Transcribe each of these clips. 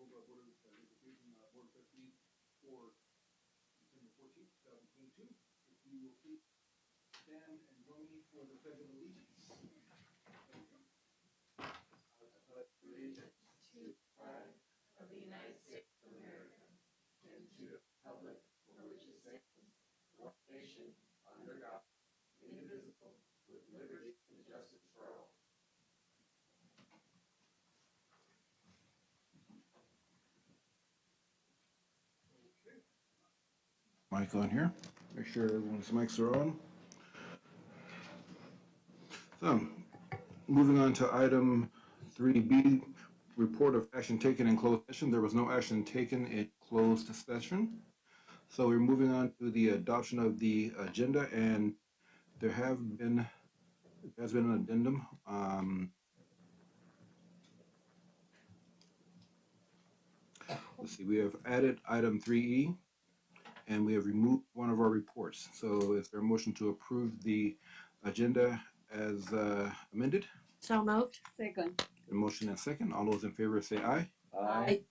Robla Board of Education Board of Trustees for December 14th, 2022. If you will please stand and join me for the Pledge of Allegiance. Allegiance to the flag of the United States of America and to the republic for which it stands, one nation, under God, indivisible, with liberty and justice for all. Okay. Mic on here. Make sure everyone's mics are on. So, moving on to item 3B, report of action taken in closed session. There was no action taken in closed session. So we're moving on to the adoption of the agenda, and there has been an addendum. Let's see, we have added item 3E, and we have removed one of our reports. So is there a motion to approve the agenda as amended? So moved. Second. A motion and second. All those in favor say aye. Aye.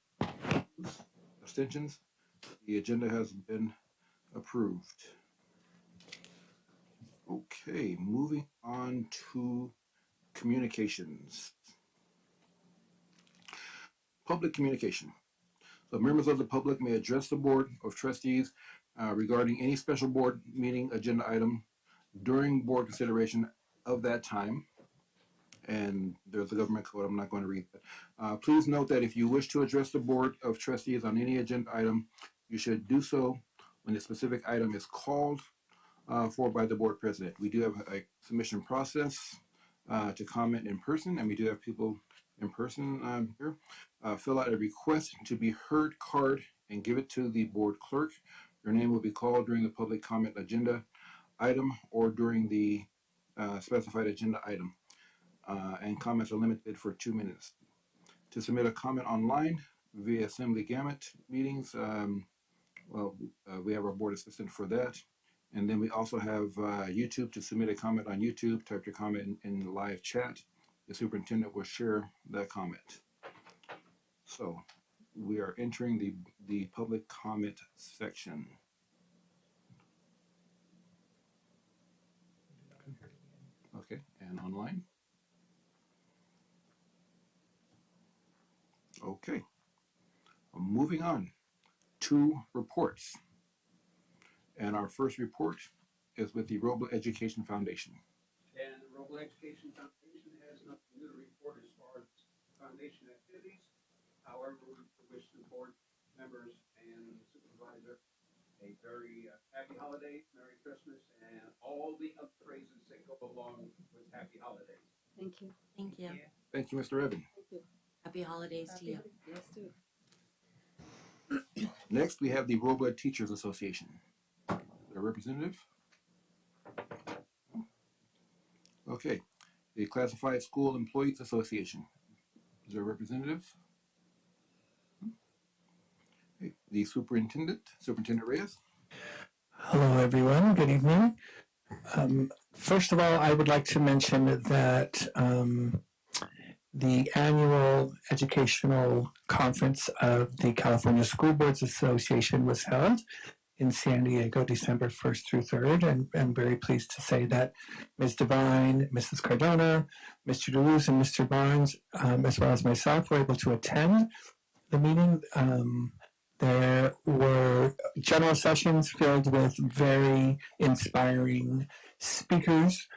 Abstentions? The agenda has been approved. Okay, moving on to communications. Public communication. So members of the public may address the Board of Trustees regarding any special board meeting agenda item during board consideration of that time. And there's a government code, I'm not going to read that. Please note that if you wish to address the Board of Trustees on any agenda item, you should do so when the specific item is called for by the board president. We do have a submission process to comment in person, and we do have people in person here. Fill out a request to be heard card and give it to the board clerk. Your name will be called during the public comment agenda item or during the specified agenda item. And comments are limited for 2 minutes. To submit a comment online via Assembly Gamut meetings, we have our board assistant for that. And then we also have YouTube to submit a comment on YouTube. Type your comment in the live chat. The superintendent will share that comment. So we are entering the public comment section. Okay, and online. Okay, moving on to reports. And our first report is with the Robla Education Foundation. And the Robla Education Foundation has nothing new to report as far as foundation activities. However, we wish the board members and supervisor a very happy holidays, Merry Christmas, and all the other phrases that go along with happy holidays. Thank you. Thank you. Thank you, Mr. Evan. Thank you. Happy holidays to you. Yes, too. Next, we have the Robla Teachers Association. A representative? Okay. The Classified School Employees Association. Is there a representative? Okay. The Superintendent Reyes. Hello, everyone. Good evening. First of all, I would like to mention that the annual educational conference of the California School Boards Association was held in San Diego, December 1st through 3rd, and I'm very pleased to say that Ms. Devine, Mrs. Cardona, Mr. DeLuz, and Mr. Barnes, as well as myself, were able to attend the meeting. There were general sessions filled with very inspiring speakers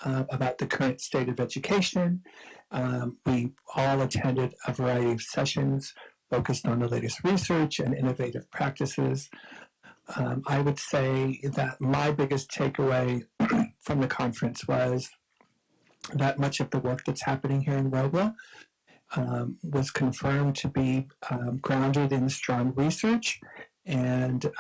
about the current state of education. We all attended a variety of sessions focused on the latest research and innovative practices. I would say that my biggest takeaway from the conference was that much of the work that's happening here in Robla was confirmed to be grounded in strong research, and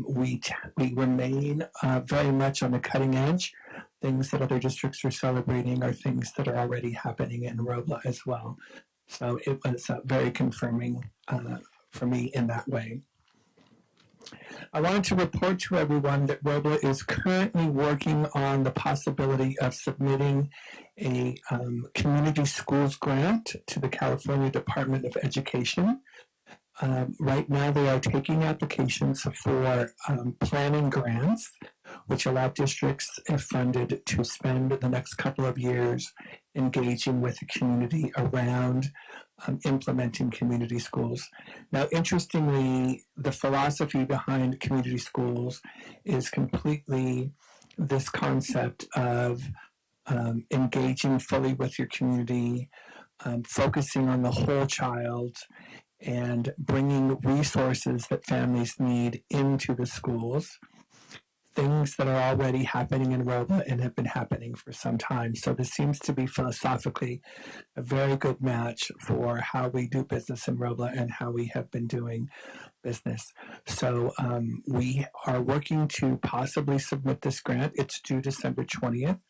we remain very much on the cutting edge. Things that other districts are celebrating are things that are already happening in Robla as well. So it was very confirming for me in that way. I wanted to report to everyone that Robla is currently working on the possibility of submitting a community schools grant to the California Department of Education. Right now, they are taking applications for planning grants, which allow districts, if funded, to spend the next couple of years engaging with the community around implementing community schools. Now, interestingly, the philosophy behind community schools is completely this concept of engaging fully with your community, focusing on the whole child, and bringing resources that families need into the schools, things that are already happening in Robla and have been happening for some time. So this seems to be philosophically a very good match for how we do business in Robla and how we have been doing business. So we are working to possibly submit this grant. It's due December 20th.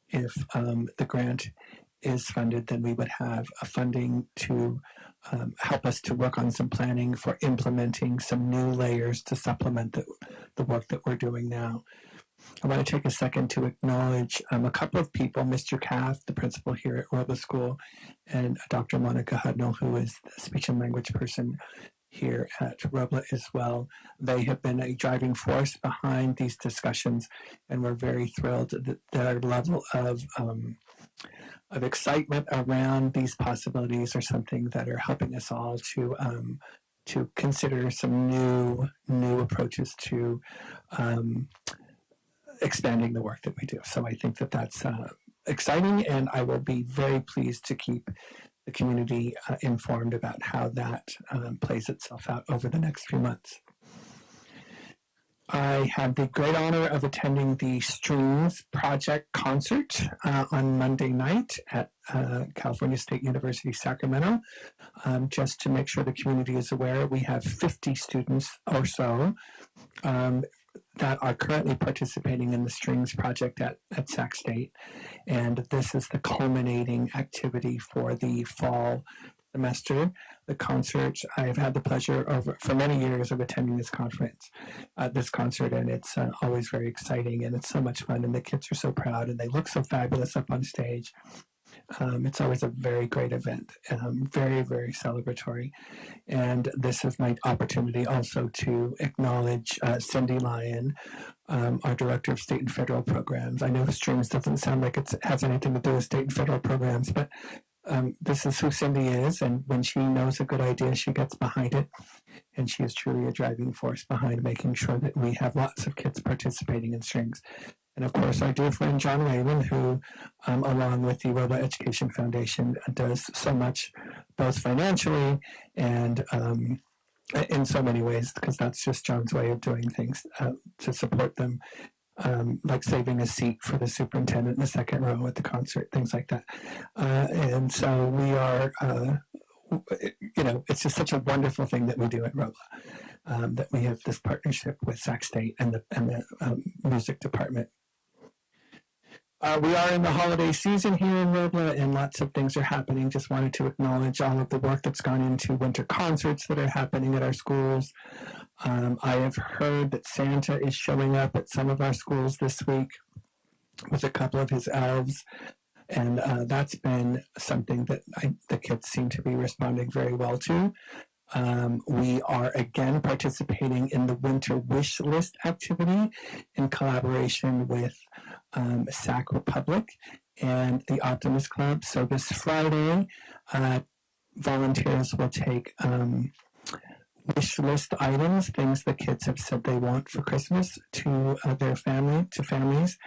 If the grant is funded, then we would have a funding to help us to work on some planning for implementing some new layers to supplement the work that we're doing now. I want to take a second to acknowledge a couple of people, Mr. Kath, the principal here at Robla School, and Dr. Monica Hudnall, who is the speech and language person here at Robla as well. They have been a driving force behind these discussions, and we're very thrilled that their level of excitement around these possibilities are something that are helping us all to consider some new approaches to expanding the work that we do. So I think that that's exciting, and I will be very pleased to keep the community informed about how that plays itself out over the next few months. I had the great honor of attending the Strings Project concert on Monday night at California State University, Sacramento. Just to make sure the community is aware, we have 50 students or so that are currently participating in the Strings Project at Sac State. And this is the culminating activity for the fall semester. The concert, I have had the pleasure for many years of attending this concert, and it's always very exciting, and it's so much fun, and the kids are so proud, and they look so fabulous up on stage. It's always a very great event, very, very celebratory. And this is my opportunity also to acknowledge Cindy Lyon, our Director of State and Federal Programs. I know Strings doesn't sound like it has anything to do with state and federal programs, but this is who Cindy is, and when she knows a good idea, she gets behind it, and she is truly a driving force behind making sure that we have lots of kids participating in Strings. And of course, our dear friend John Whalen, who, along with the Robla Education Foundation, does so much, both financially and in so many ways, because that's just John's way of doing things to support them. Like saving a seat for the superintendent in the second row at the concert, things like that. And so we are, it's just such a wonderful thing that we do at Robla, that we have this partnership with Sac State and the music department. We are in the holiday season here in Robla, and lots of things are happening. Just wanted to acknowledge all of the work that's gone into winter concerts that are happening at our schools. I have heard that Santa is showing up at some of our schools this week with a couple of his elves, and that's been something that the kids seem to be responding very well to. We are again participating in the Winter Wish List activity in collaboration with Sac Republic and the Optimist Club. So this Friday, volunteers will take wish list items, things the kids have said they want for Christmas, to families.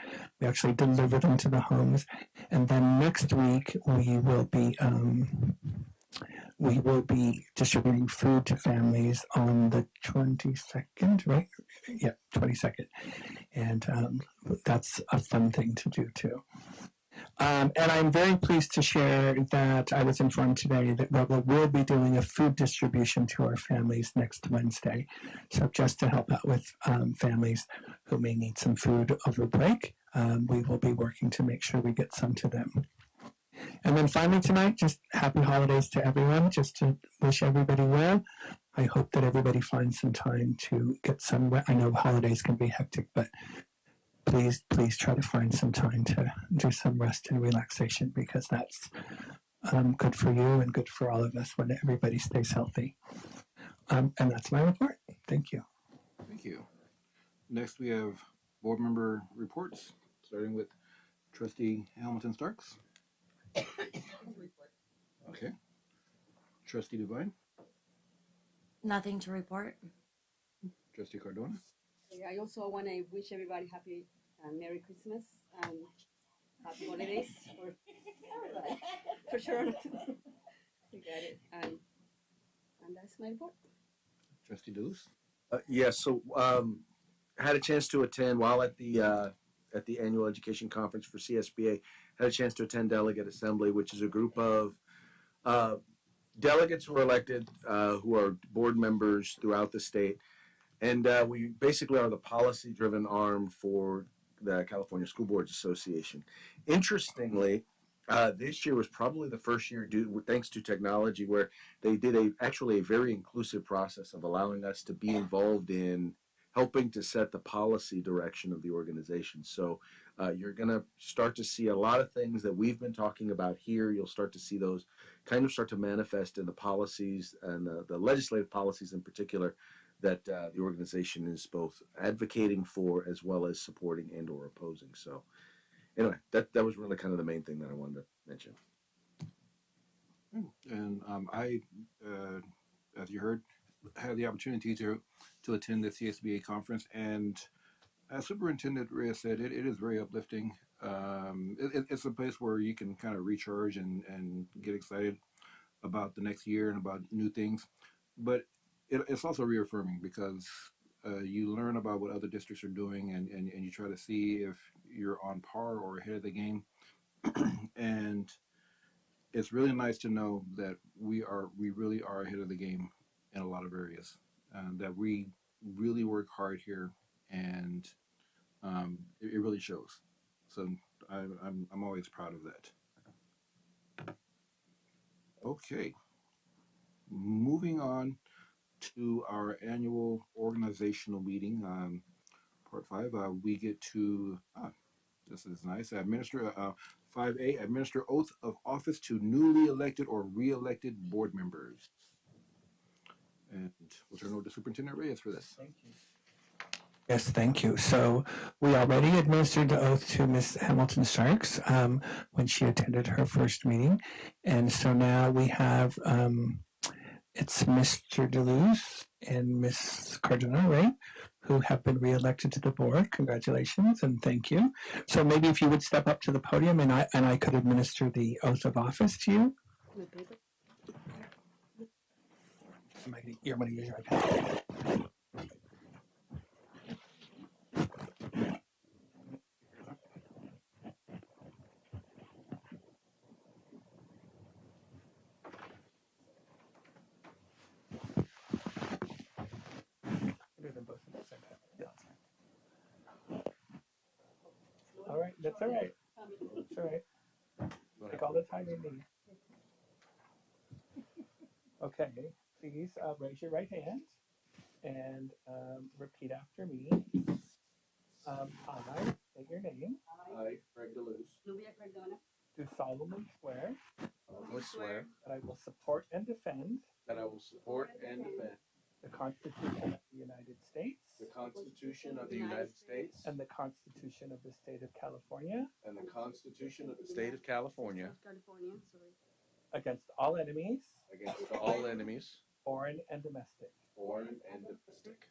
We actually deliver them to the homes, and then next week we will be distributing food to families on the 22nd, right? Yeah, 22nd, and that's a fun thing to do too. And I'm very pleased to share that I was informed today that Robla will be doing a food distribution to our families next Wednesday. So just to help out with families who may need some food over break, we will be working to make sure we get some to them. And then finally tonight, just happy holidays to everyone, just to wish everybody well. I hope that everybody finds some time to get some rest. I know holidays can be hectic, but please try to find some time to do some rest and relaxation, because that's good for you and good for all of us when everybody stays healthy. And that's my report. Thank you. Thank you. Next, we have board member reports, starting with Trustee Hamilton Starks. Okay. Trustee Devine. Nothing to report. Trustee Cardona. I also want to wish everybody happy Merry Christmas and happy holidays for sure. You got it. And that's my report. Trustee Deuce. Yes, so had a chance to attend while at the annual education conference for CSBA. Had a chance to attend Delegate Assembly, which is a group of delegates who are elected, who are board members throughout the state, and we basically are the policy-driven arm for the California School Boards Association. Interestingly, this year was probably the first year, thanks to technology, where they did actually a very inclusive process of allowing us to be involved in helping to set the policy direction of the organization. So you're going to start to see a lot of things that we've been talking about here. You'll start to see those kind of start to manifest in the policies and the legislative policies in particular that the organization is both advocating for as well as supporting and or opposing. So anyway, that was really kind of the main thing that I wanted to mention. And I, as you heard, had the opportunity to attend the CSBA conference, and as Superintendent Reyes said, it is very uplifting. It's a place where you can kind of recharge and get excited about the next year and about new things, but it's also reaffirming because you learn about what other districts are doing, and you try to see if you're on par or ahead of the game. And it's really nice to know that we really are ahead of the game in a lot of areas, and that we really work hard here, and it really shows. So I'm always proud of that. Okay, moving on to our annual organizational meeting, part 5. We get to this is nice. Administer 5A, administer oath of office to newly elected or re-elected board members. And we'll turn over to Superintendent Reyes for this. Thank you. Yes, thank you. So we already administered the oath to Ms. Hamilton Starks when she attended her first meeting. And so now we have, it's Mr. DeLuz and Ms. Cardona, right, who have been reelected to the board. Congratulations and thank you. So maybe if you would step up to the podium and I could administer the oath of office to you. You're going to use your iPad. All right, that's all right. That's all right. Take all the time you need. Okay, please raise your right hand and repeat after me. I say your name. I, Greg DeLuz, Do solemnly swear swear that I will support and defend that I will support and defend the Constitution of the United States the Constitution of the United States and the Constitution of the State of California and the Constitution of the State of California against all enemies, against all enemies, foreign and domestic. foreign and domestic,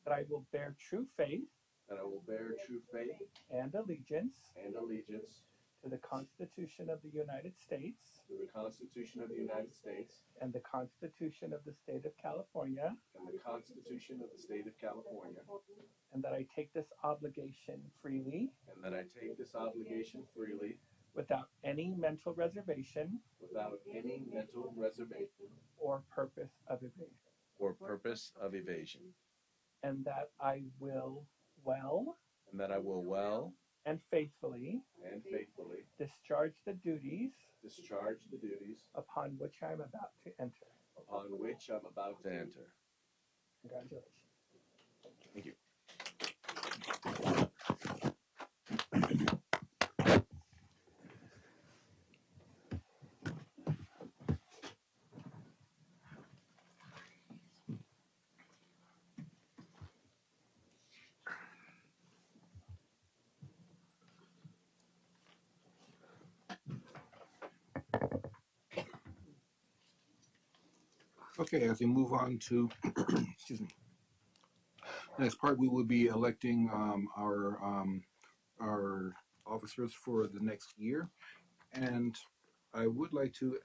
That I will bear true faith that I will bear true faith and allegiance and allegiance to the Constitution of the United States to the Constitution of the United States and the Constitution of the State of California, and the Constitution of the State of California, and that I take this obligation freely and that I take this obligation freely without any mental reservation without any mental reservation or purpose of evasion, or purpose of evasion, and that I will well and that I will well and faithfully and faithfully discharge the duties discharge the duties upon which I am about to enter. upon which I'm about to enter. Congratulations. Thank you. Okay, as we move on to, excuse me, next part, we will be electing our officers for the next year. And I would like to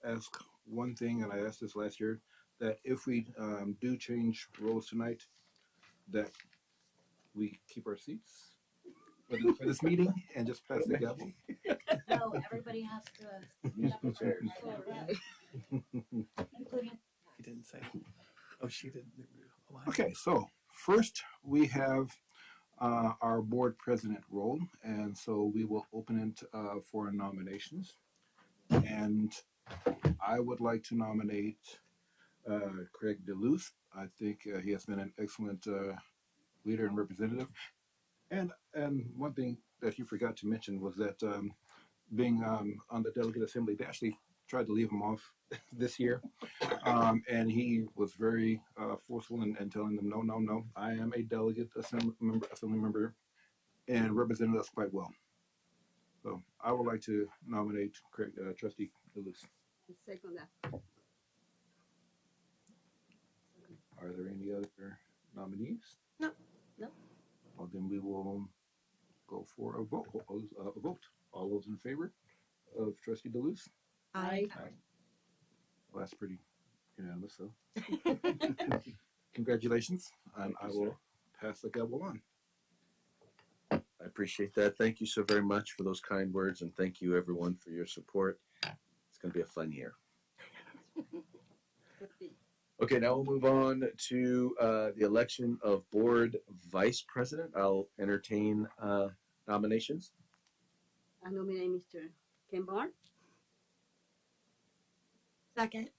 ask one thing, and I asked this last year, that if we do change roles tonight, that we keep our seats for this meeting and just pass the gavel. No, everybody has to. Musical chairs. Including. He didn't say. Oh, she didn't. Oh, I- Okay, so first we have our board president role, and so we will open it for nominations. And I would like to nominate Craig DeLuce. I think he has been an excellent leader and representative. And one thing that you forgot to mention was that being on the delegate assembly, they actually tried to leave him off this year, and he was very forceful in telling them, no, no, no, I am a delegate assembly member, and represented us quite well. So I would like to nominate Craig, Trustee DeLuce. Second that. Are there any other nominees? No. No. Well, then we will go for a vote. A vote. All those in favor of Trustee DeLuce? Aye. Well, that's pretty unanimous, so. Congratulations, and I will pass the gavel on. I appreciate that. Thank you so very much for those kind words, and thank you everyone for your support. It's going to be a fun year. Okay, now we'll move on to the election of board vice president. I'll entertain nominations. I nominate Mr. Ken Barr. Second.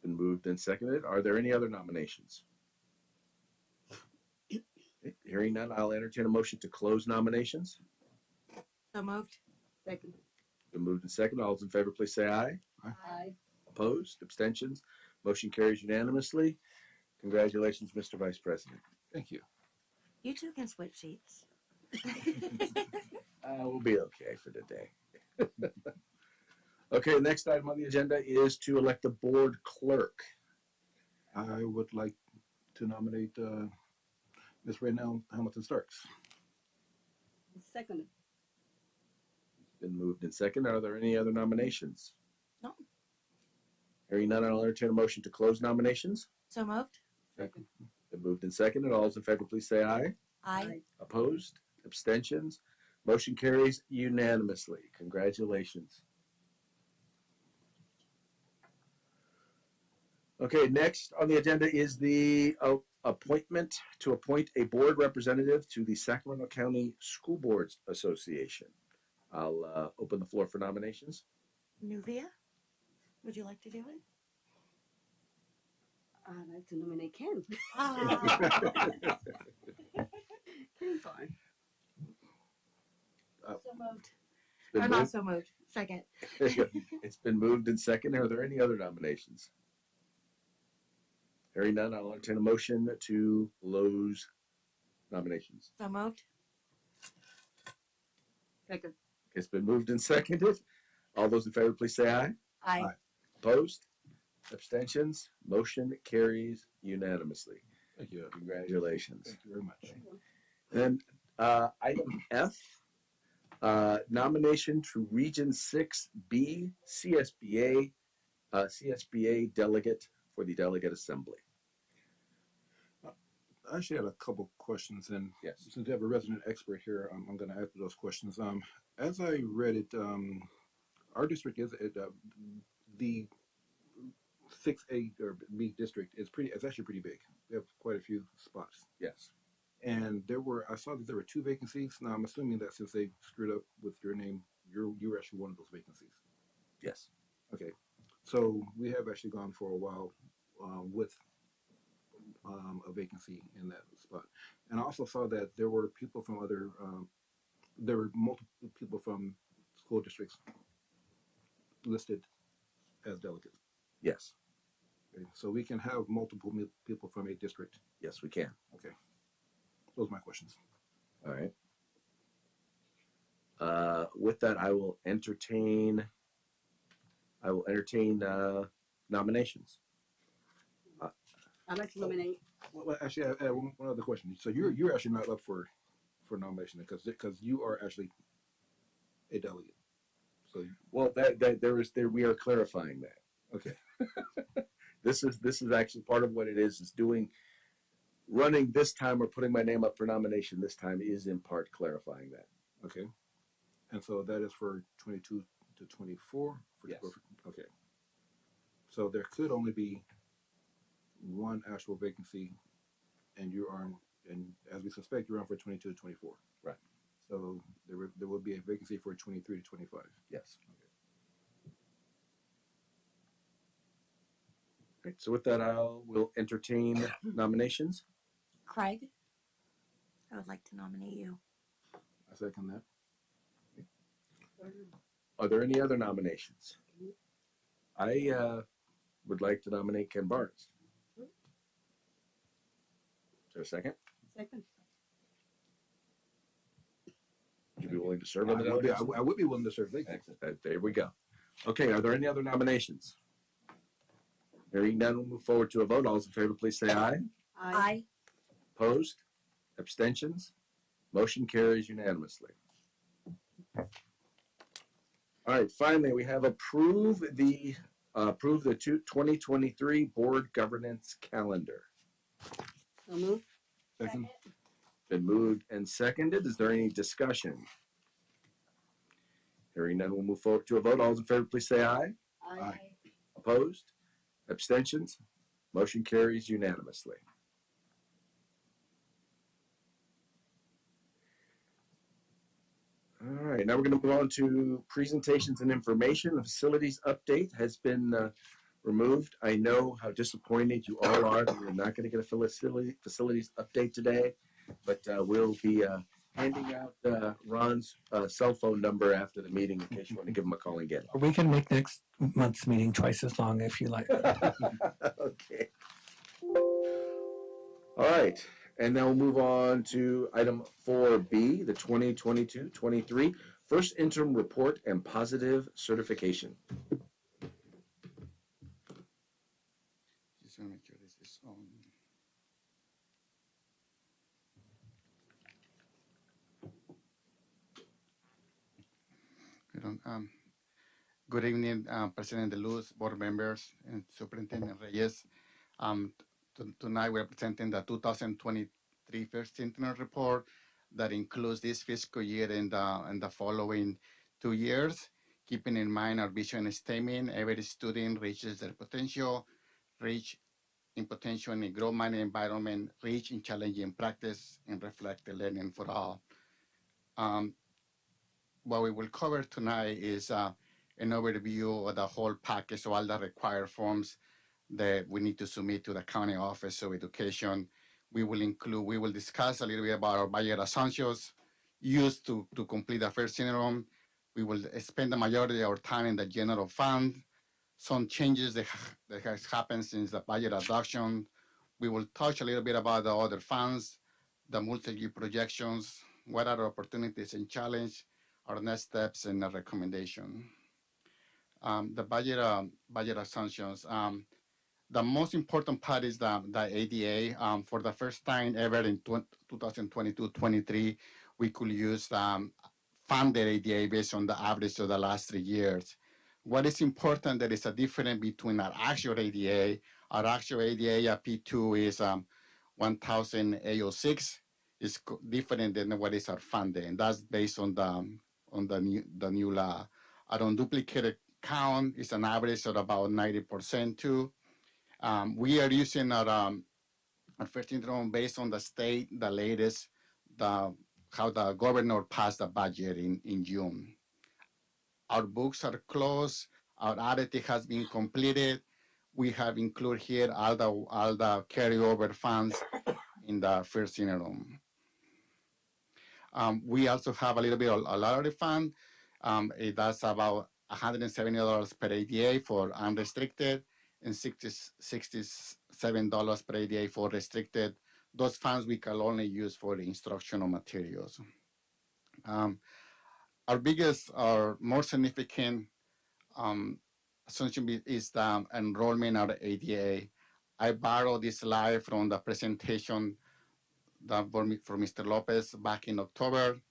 Been moved and seconded. Are there any other nominations? Okay, hearing none, I'll entertain a motion to close nominations. So moved. Second. Been moved and seconded. All those in favor, please say aye. Aye. Opposed? Abstentions? Motion carries unanimously. Congratulations, Mr. Vice President. Thank you. You two can switch seats. We'll be okay for today. Okay, the next item on the agenda is to elect a board clerk. I would like to nominate Ms. Raynell Hamilton Starks. Second. Been moved and seconded. Are there any other nominations? No. Hearing none, I'll entertain a motion to close nominations. So moved. Second. Been moved and seconded. All those in favor, please say aye. Aye. Opposed? Abstentions? Motion carries unanimously. Congratulations. Okay, next on the agenda is the appointment to appoint a board representative to the Sacramento County School Boards Association. I'll open the floor for nominations. Nuvia, would you like to do it? I'd like to nominate Ken. Ah. Ken Barr. So moved. Been Or not moved- so moved. Second. It's been moved and seconded. Are there any other nominations? Hearing none, I'll entertain a motion to close nominations. So moved. Second. It's been moved and seconded. All those in favor, please say aye. Aye. Aye. Opposed? Abstentions? Motion carries unanimously. Thank you. Congratulations. Thank you very much. And item F, nomination to Region 6B CSBA delegate for the delegate assembly. I actually had a couple questions, and Yes. since we have a resident expert here, I'm going to ask those questions. As I read it, our district is the 6A or B district is it's actually pretty big. We have quite a few spots, Yes. and I saw that there were 2 vacancies. Now I'm assuming that since they screwed up with your name, you were actually one of those vacancies. Yes. Okay, so we have actually gone for a while with a vacancy in that spot, and I also saw that there were people from other, there were multiple people from school districts listed as delegates. Yes. Okay, so we can have multiple people from a district. Yes, we can. Okay, those are my questions. All right. With that, I will entertain nominations. I'd like to nominate. Well, actually, I have one other question. So you're actually not up for nomination because you are actually a delegate. So Well, there we are clarifying that. okay, This is actually part of what it is running this time or putting my name up for nomination this time is in part clarifying that. okay, and so that is for 22 to 24. Yes. Okay. So there could only be one actual vacancy, and you're on, and as we suspect, you're on for 22 to 24. Right. So there will be a vacancy for 23 to 25. Yes. Great. So with that, we'll entertain nominations. Craig, I would like to nominate you. I second that. Are there any other nominations? I would like to nominate Ken Barnes. Is there a second? Second. Would you be willing to serve I on the would, be, nomination? I would be willing to serve. Thank you. Excellent. There we go. Okay, are there any other nominations? Hearing none, we'll move forward to a vote. All those in favor, please say aye. Aye. Opposed? Abstentions? Motion carries unanimously. All right, finally, we have approve the 2023 board governance calendar. So move. Second. Been moved and seconded. Is there any discussion? Hearing none, we'll move forward to a vote. All those in favor, please say aye. Aye. Opposed? Abstentions? Motion carries unanimously. All right, now we're going to move on to presentations and information. The facilities update has been removed. I know how disappointed you all are that we're not going to get a facilities update today, but we'll be handing out Ron's cell phone number after the meeting in case you want to give him a call and get Or we can make next month's meeting twice as long if you like. it. Okay. All right, and now we'll move on to item 4B, the 2022-23 first interim report and positive certification. Just want to make sure this is on. Good evening, President DeLuz, board members, and Superintendent Reyes. Tonight we're presenting the 2023 first interim report that includes this fiscal year and the following 2 years. Keeping in mind our vision statement, every student reaches their potential, reach in potential in a growth minded environment, reach in challenging practice, and reflect the learning for all. What we will cover tonight is an overview of the whole package of all the required forms that we need to submit to the County Office of Education. We will discuss a little bit about our budget assumptions used to complete the first interim. We will spend the majority of our time in the general fund. Some changes that has happened since the budget adoption. We will touch a little bit about the other funds, the multi-year projections, what are the opportunities and challenge, our next steps, and a recommendation. The budget assumptions. The most important part is the ADA. For the first time ever in 2022-23, we could use funded ADA based on the average of the last 3 years. What is important, there is a difference between our actual ADA. Our actual ADA at P2 is 1,806. It's different than what is our funded, and that's based on the new law. Our unduplicated count is an average of about 90% too. We are using our first interim based on the state, the latest, how the governor passed the budget in June. Our books are closed. Our audit has been completed. We have included here all the carryover funds in the first interim. We also have a little bit of a lottery fund. That's about $170 per ADA for unrestricted and $67 per ADA for restricted. Those funds we can only use for the instructional materials. Our biggest or more significant assumption is the enrollment of the ADA. I borrowed this slide from the presentation that for Mr. Lopez back in October.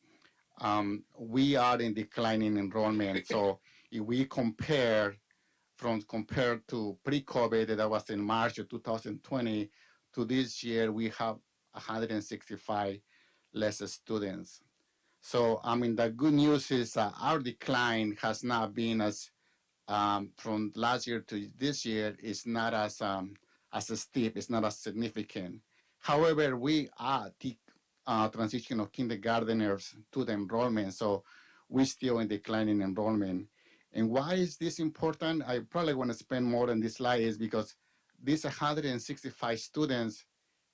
We are in declining enrollment. So if we compared to pre-COVID, that was in March of 2020, to this year, we have 165 less students. So, I mean, the good news is that our decline has not been as from last year to this year is not as steep, it's not as significant. However, we are the transition of kindergarteners to the enrollment, so we're still in declining enrollment. And why is this important? I probably want to spend more on this slide is because these 165 students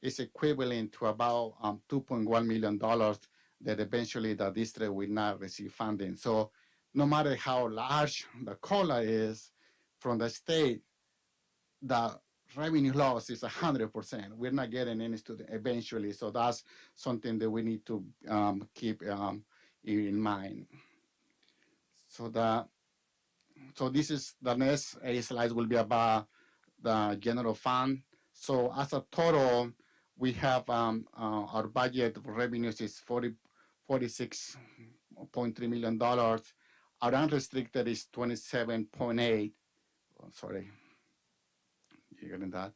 is equivalent to about $2.1 million that eventually the district will not receive funding. So no matter how large the COLA is from the state, the revenue loss is 100%. We're not getting any student eventually. So that's something that we need to keep in mind. So this is the next slide will be about the general fund. So as a total, we have our budget revenues is $46.3 million. Our unrestricted is 27.8. Oh, sorry, you're getting that.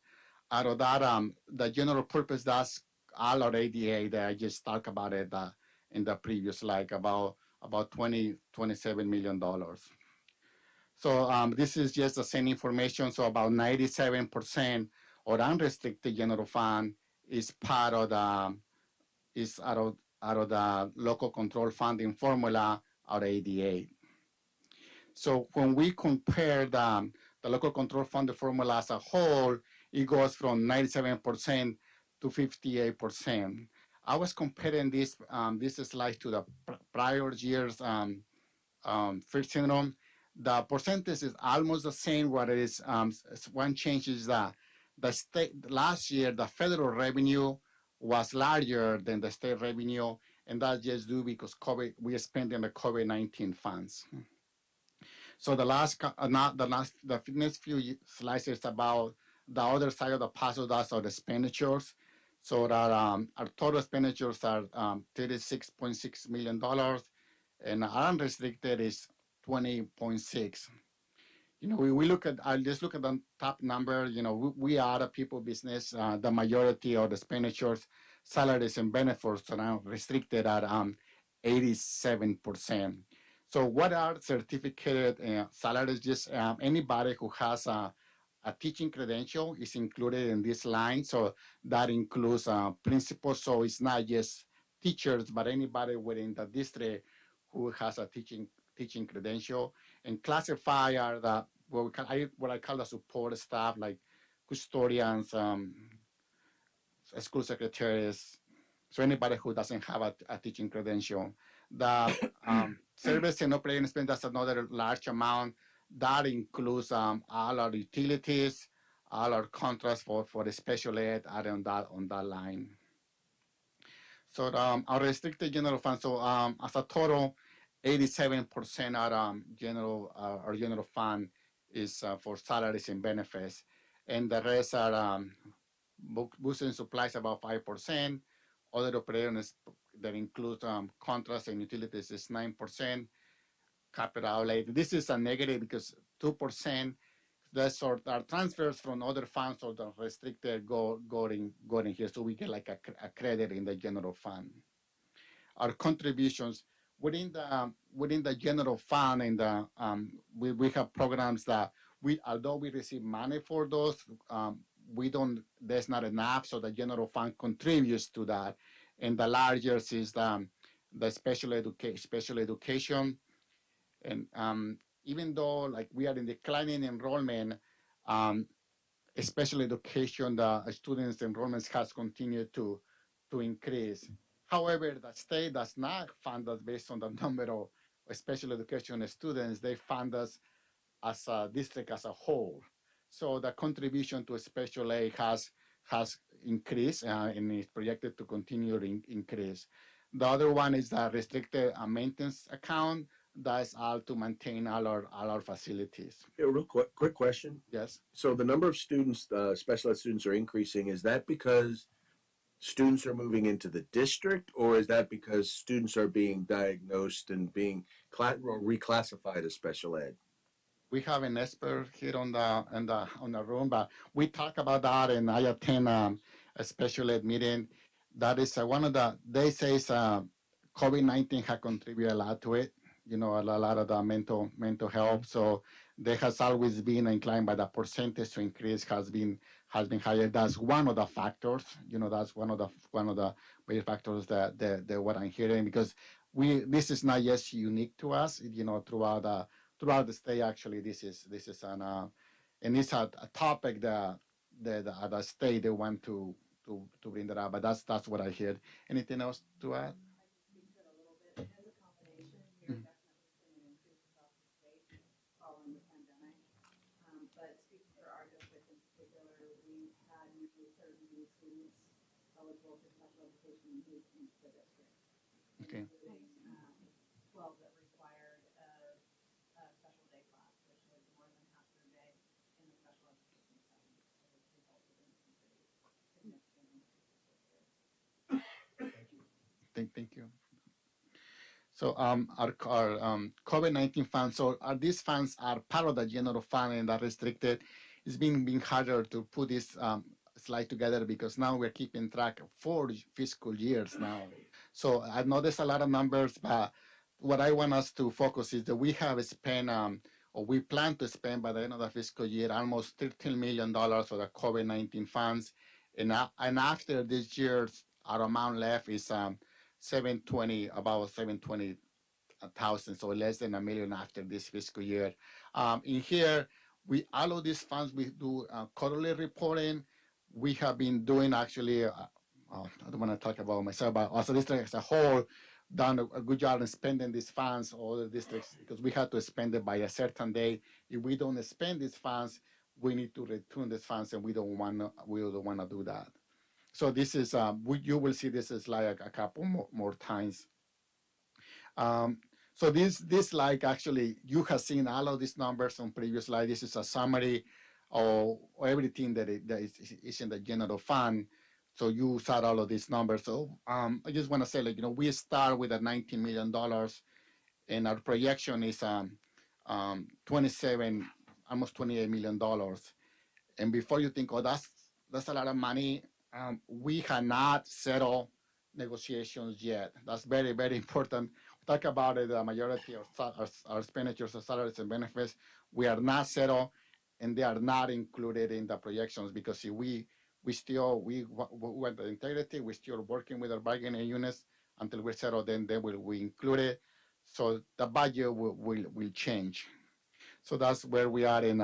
Out of that, the general purpose, that's all our ADA that I just talked about it in the previous slide, about $27 million. So this is just the same information. So about 97% of unrestricted general fund is part of the out of the local control funding formula or ADA. So when we compare the local control funding formula as a whole, it goes from 97% to 58%. I was comparing this slide to the prior year's first syndrome. The percentage is almost the same. What it is, one change is that the state last year, the federal revenue was larger than the state revenue, and that's just due because COVID, we are spending the COVID-19 funds. So the next few slides is about the other side of the puzzle, that's our expenditures. So that our total expenditures are $36.6 million, and our unrestricted is 20.6. You know, we look at, I'll just look at the top number. You know, we are a people business. The majority of the expenditures, salaries and benefits are restricted at 87%. So what are certificated salaries? Just anybody who has a teaching credential is included in this line. So that includes principals. So it's not just teachers, but anybody within the district who has a teaching credential. And classify are the what I call the support staff, like custodians, school secretaries. So anybody who doesn't have a teaching credential. The service and operating expense, that's another large amount. That includes all our utilities, all our contracts for the special ed are on that line. So our restricted general fund, so as a total, 87% our general fund is for salaries and benefits, and the rest are books and supplies about 5%. Other operations that include contracts and utilities is 9%. Capital outlay, this is a negative because 2%. That's sort of transfers from other funds or the restricted go in here, so we get like a credit in the general fund. Our contributions within the general fund, and we have programs that although we receive money for those, there's not enough, so the general fund contributes to that. And the largest is the special education, and even though like we are in declining enrollment, special education, the students enrollments has continued to increase. However, the state does not fund us based on the number of special education students. They fund us as a district as a whole. So the contribution to special aid has increased and is projected to continue to increase. The other one is the restricted maintenance account. that's all to maintain all our facilities. Yeah, real quick question. Yes. So the number of students, special ed students, are increasing. Is that because students are moving into the district, or is that because students are being diagnosed and being reclassified as special ed? We have an expert here on the room, but we talk about that, and I attend a special ed meeting. That is one of the they say COVID-19 has contributed a lot to it. You know, a lot of the mental health. So there has always been inclined by the percentage to increase has been higher. That's one of the factors. You know, that's one of the major factors that what I'm hearing, because this is not just unique to us. You know, throughout the state, actually, this is an and it's a topic that the state they want to bring that up. But that's what I heard. Anything else to add? Speak to it a little bit. It is a combination. We're Mhm. definitely seeing an increase across the state following the pandemic. But speaking for our district in particular, we've had nearly 30 students eligible for special education move into the district, Okay. including 12 that required a special day class, which was more than half their day in the special education setting. So it's resulted in some pretty significant increases this year. Thank you. So our COVID-19 funds, so these funds are part of the general fund and are restricted. It's being harder to put this slide together because now we're keeping track of 4 fiscal years now. So I know there's a lot of numbers, but what I want us to focus is that we have spent or we plan to spend by the end of the fiscal year almost $13 million for the COVID-19 funds. And after this year's, our amount left is about 720,000, so less than $1 million after this fiscal year. In here, we all of these funds we do quarterly reporting. We have been doing actually. I don't want to talk about myself, but also district as a whole done a good job in spending these funds. All the districts, because we have to spend it by a certain day. If we don't spend these funds, we need to return these funds, and we don't want to do that. So this is you will see this is like a couple more times. So this like actually you have seen all of these numbers on previous slide. This is a summary of everything that is in the general fund. So you saw all of these numbers. So I just want to say, like, we start with a $19 million, and our projection is 27, almost $28 million. And before you think, oh, that's a lot of money, we have not settled negotiations yet. That's very, very important. We talk about it, the majority of our expenditures of salaries and benefits, we are not settled, and they are not included in the projections, because if we want the integrity, we're still working with our bargaining units until we're settled, then we include it. So the budget will change. So that's where we are in.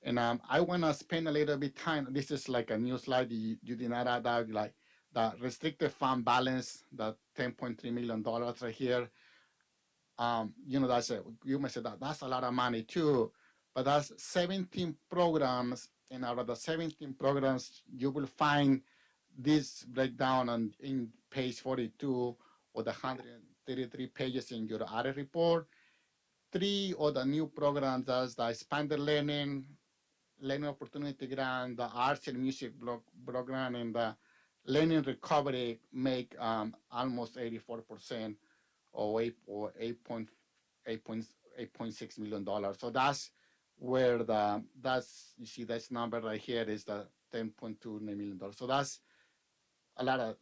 And I want to spend a little bit time. This is like a new slide. You did not add out like the restricted fund balance, the $10.3 million right here. You may say that's a lot of money too, but that's 17 programs. And out of the 17 programs, you will find this breakdown in page 42 or the 133 pages in your audit report. 3 of the new programs, that's the expanded learning opportunity grant, the arts and music program, and the learning recovery make almost 84% or $8.6 million. So that's where you see this number right here is the $10.2 million. So that's a lot of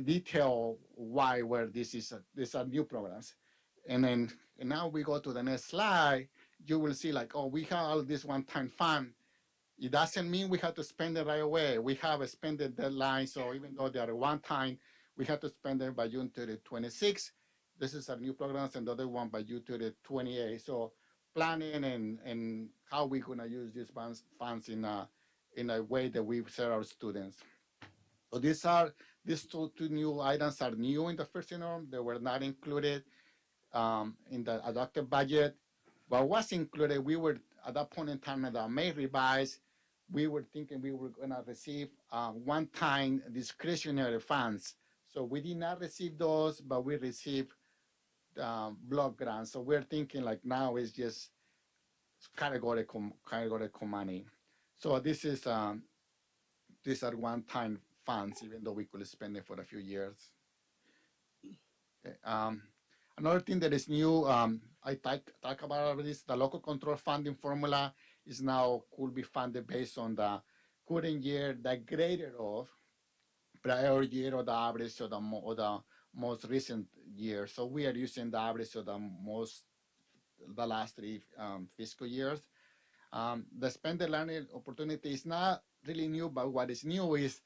detail where these are new programs. And now we go to the next slide, you will see like, oh, we have all this one-time fund. It doesn't mean we have to spend it right away. We have a spending deadline, so even though they are one time, we have to spend it by June 30, 26. This is our new programs, and the other one by June 30, 28. So planning and how we're gonna use these funds in a way that we serve our students. So these two new items are new in the first interim. They were not included in the adopted budget. What was included, we were at that point in time in the May revise, we were thinking we were going to receive one-time discretionary funds. So we did not receive those, but we received block grants. So we're thinking like now is just categorical money. So these are one-time funds, even though we could spend it for a few years. Okay, another thing that is new, I talk about this, the local control funding formula is now could be funded based on the current year, the greater of prior year or the average of the most recent year. So we are using the average of the last three fiscal years. The spending learning opportunity is not really new, but what is new is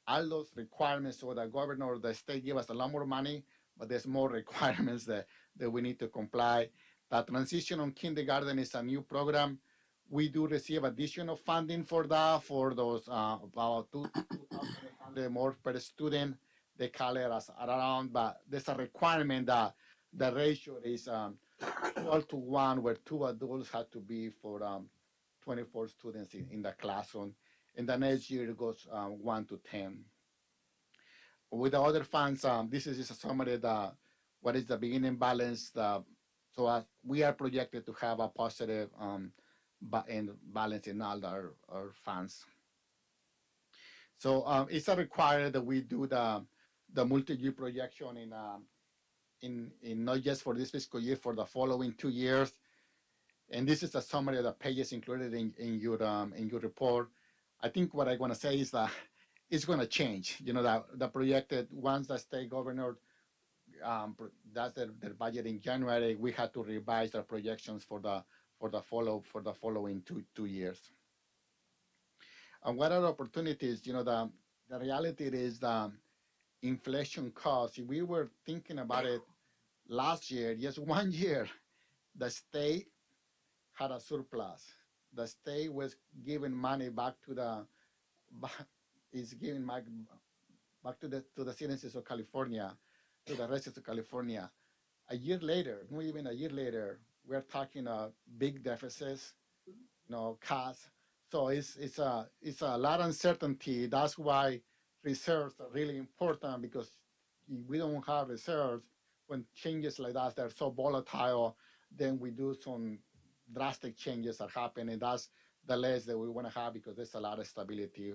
all those requirements. So the governor or the state give us a lot more money, but there's more requirements that we need to comply. The transition on kindergarten is a new program. We do receive additional funding for that, for those about 2,800 more per student. They call it as around, but there's a requirement that the ratio is 12-1, where 2 adults have to be for 24 students in the classroom. And the next year it goes 1-10. With the other funds, this is just a summary of what is the beginning balance. So we are projected to have a positive balance in all our funds. So it's a required that we do the multi-year projection in not just for this fiscal year, for the following 2 years. And this is a summary of the pages included in your report. I think what I want to say is that it's going to change. You know, the projected, once the state governor does their budget in January, we had to revise our projections for the following two years. And what are the opportunities? You know, the reality is the inflation cost. If we were thinking about it last year, just 1 year, the state had a surplus. The state was giving money back to is giving back to the citizens of California, to the residents of California. A year later, not even a year later, we're talking big deficits, costs. So it's a lot of uncertainty. That's why reserves are really important, because if we don't have reserves, when changes like that, they're so volatile, then we do some drastic changes are happening. That's the less that we want to have, because there's a lot of stability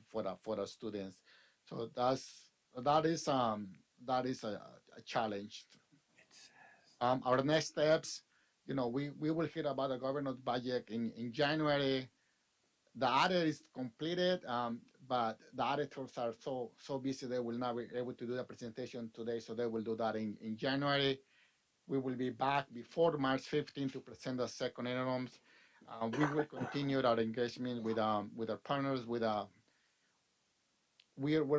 for the students. So that is a challenge. Our next steps, we will hear about the governor's budget in January. The audit is completed, but the auditors are so busy they will not be able to do the presentation today, so they will do that in January. We will be back before March 15 to present the second interims. We will continue our engagement with our partners. We're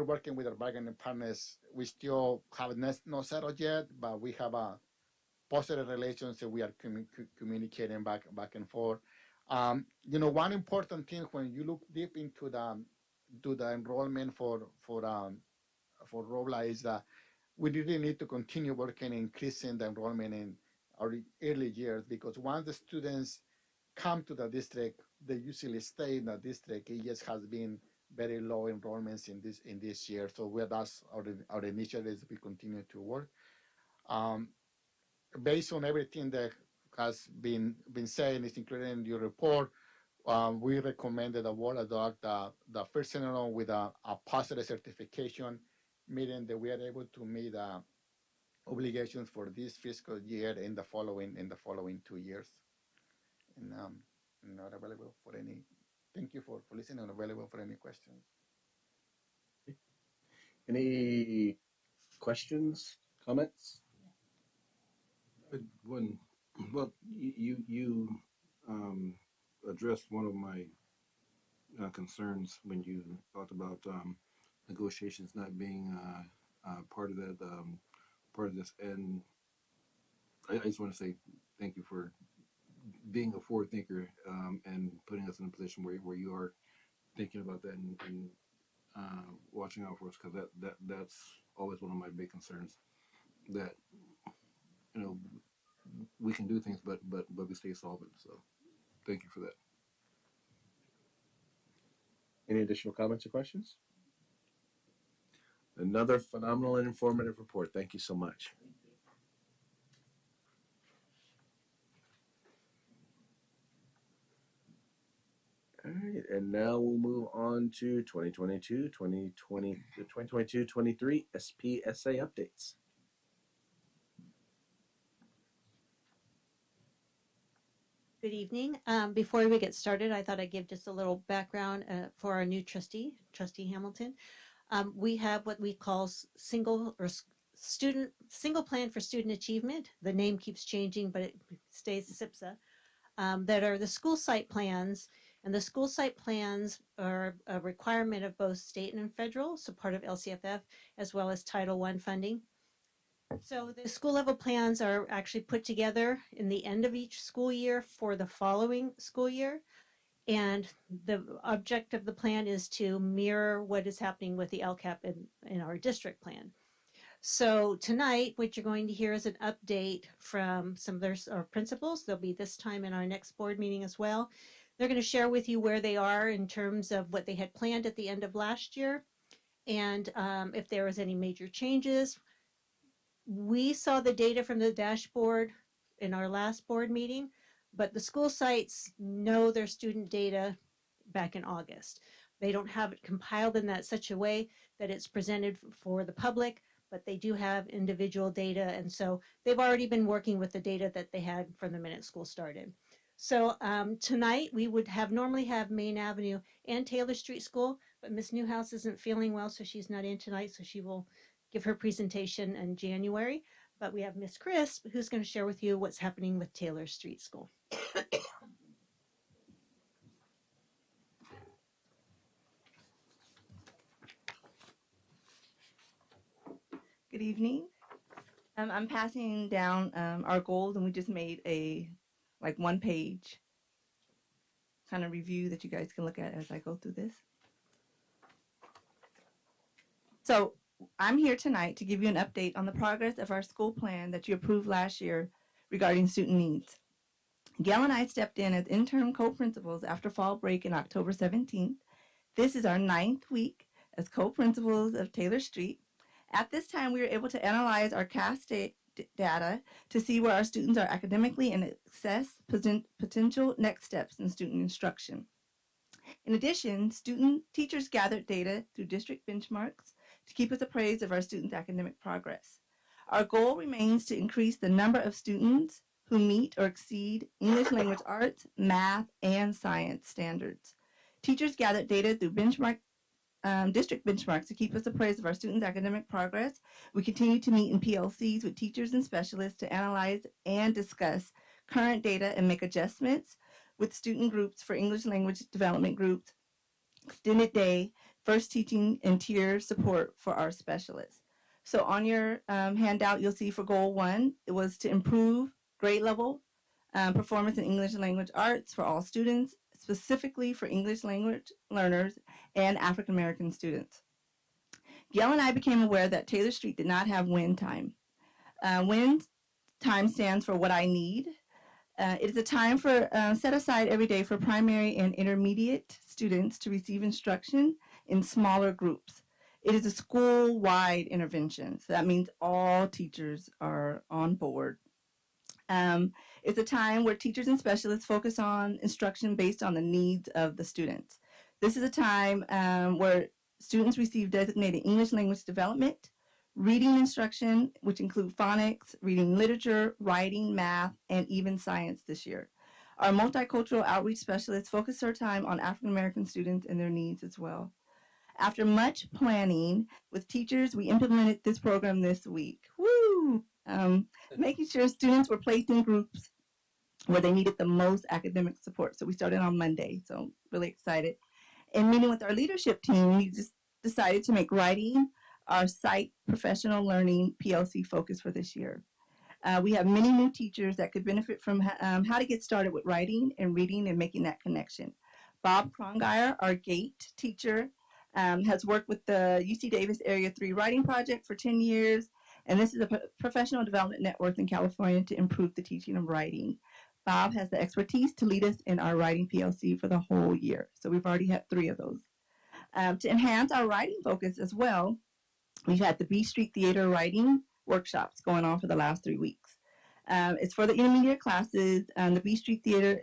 working with our bargaining partners. We still have not settled yet, but we have a positive relationship. We are communicating back and forth. One important thing when you look deep into the enrollment for Robla is that we really need to continue working increasing the enrollment in our early years, because once the students come to the district, they usually stay in the district. It just has been very low enrollments in this year. So that's our initiatives. We continue to work. Based on everything that has been said, is included in your report, we recommended the board adopt the first interim with a positive certification, meaning that we are able to meet obligations for this fiscal year in the following 2 years. And not available for any. Thank you for listening. And available for any questions. Any questions, comments? Well, you addressed one of my concerns when you talked about negotiations not being part of that, part of this, and I just want to say thank you for being a forward thinker and putting us in a position where you are thinking about that and watching out for us, because that's always one of my big concerns, that we can do things, but we stay solvent. So thank you for that. Any additional comments or questions? Another phenomenal and informative report. Thank you so much. All right, and now we'll move on to 2022-23 SPSA updates. Good evening. Before we get started, I thought I'd give just a little background for our new trustee, Trustee Hamilton. We have what we call single plan for student achievement. The name keeps changing, but it stays SIPSA. That are the school site plans, and the school site plans are a requirement of both state and federal, so part of LCFF, as well as Title I funding. So the school level plans are actually put together in the end of each school year for the following school year. And the object of the plan is to mirror what is happening with the LCAP in our district plan. So tonight, what you're going to hear is an update from some of our principals. They'll be this time in our next board meeting as well. They're going to share with you where they are in terms of what they had planned at the end of last year, and if there was any major changes. We saw the data from the dashboard in our last board meeting, but the school sites know their student data back in August. They don't have it compiled in such a way that it's presented for the public, but they do have individual data, and so they've already been working with the data that they had from the minute school started. So tonight we would normally have Main Avenue and Taylor Street School, but Miss Newhouse isn't feeling well, so she's not in tonight, so she will give her presentation in January. But we have Miss Crisp, who's going to share with you what's happening with Taylor Street School. Good evening. I'm passing down our goals, and we just made a one-page kind of review that you guys can look at as I go through this. So I'm here tonight to give you an update on the progress of our school plan that you approved last year regarding student needs. Gail and I stepped in as interim co-principals after fall break in October 17th. This is our 9th week as co-principals of Taylor Street. At this time, we were able to analyze our CAS data to see where our students are academically and assess potential next steps in student instruction. In addition, teachers gathered data through district benchmarks to keep us appraised of our students' academic progress. Our goal remains to increase the number of students who meet or exceed English language arts, math, and science standards. Teachers gathered data through district benchmarks to keep us appraised of our students' academic progress. We continue to meet in PLCs with teachers and specialists to analyze and discuss current data and make adjustments with student groups for English language development groups, extended day, first teaching, and tier support for our specialists. So on your handout, you'll see for goal 1, it was to improve grade level performance in English language arts for all students, specifically for English language learners and African American students. Gail and I became aware that Taylor Street did not have WIN time. WIN time stands for what I need. It is a time set aside every day for primary and intermediate students to receive instruction in smaller groups. It is a school-wide intervention, so that means all teachers are on board. It's a time where teachers and specialists focus on instruction based on the needs of the students. This is a time where students receive designated English language development, reading instruction, which include phonics, reading literature, writing, math, and even science this year. Our multicultural outreach specialists focus their time on African American students and their needs as well. After much planning with teachers, we implemented this program this week. Woo! Making sure students were placed in groups where they needed the most academic support. So we started on Monday, so really excited. And meeting with our leadership team, we just decided to make writing our site professional learning PLC focus for this year. We have many new teachers that could benefit from how to get started with writing and reading and making that connection. Bob Krongeyer, our GATE teacher, has worked with the UC Davis Area 3 Writing Project for 10 years, and this is a professional development network in California to improve the teaching of writing. Bob has the expertise to lead us in our writing PLC for the whole year, so we've already had 3 of those. To enhance our writing focus as well, we've had the B Street Theater writing workshops going on for the last 3 weeks. It's for the intermediate classes, and the B Street Theater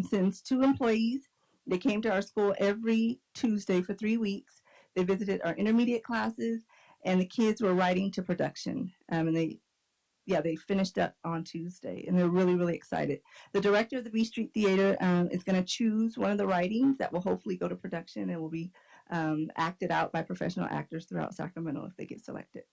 sends 2 employees They came to our school every Tuesday for 3 weeks. They visited our intermediate classes, and the kids were writing to production. And they finished up on Tuesday, and they're really, really excited. The director of the B Street Theater is going to choose one of the writings that will hopefully go to production and will be acted out by professional actors throughout Sacramento if they get selected.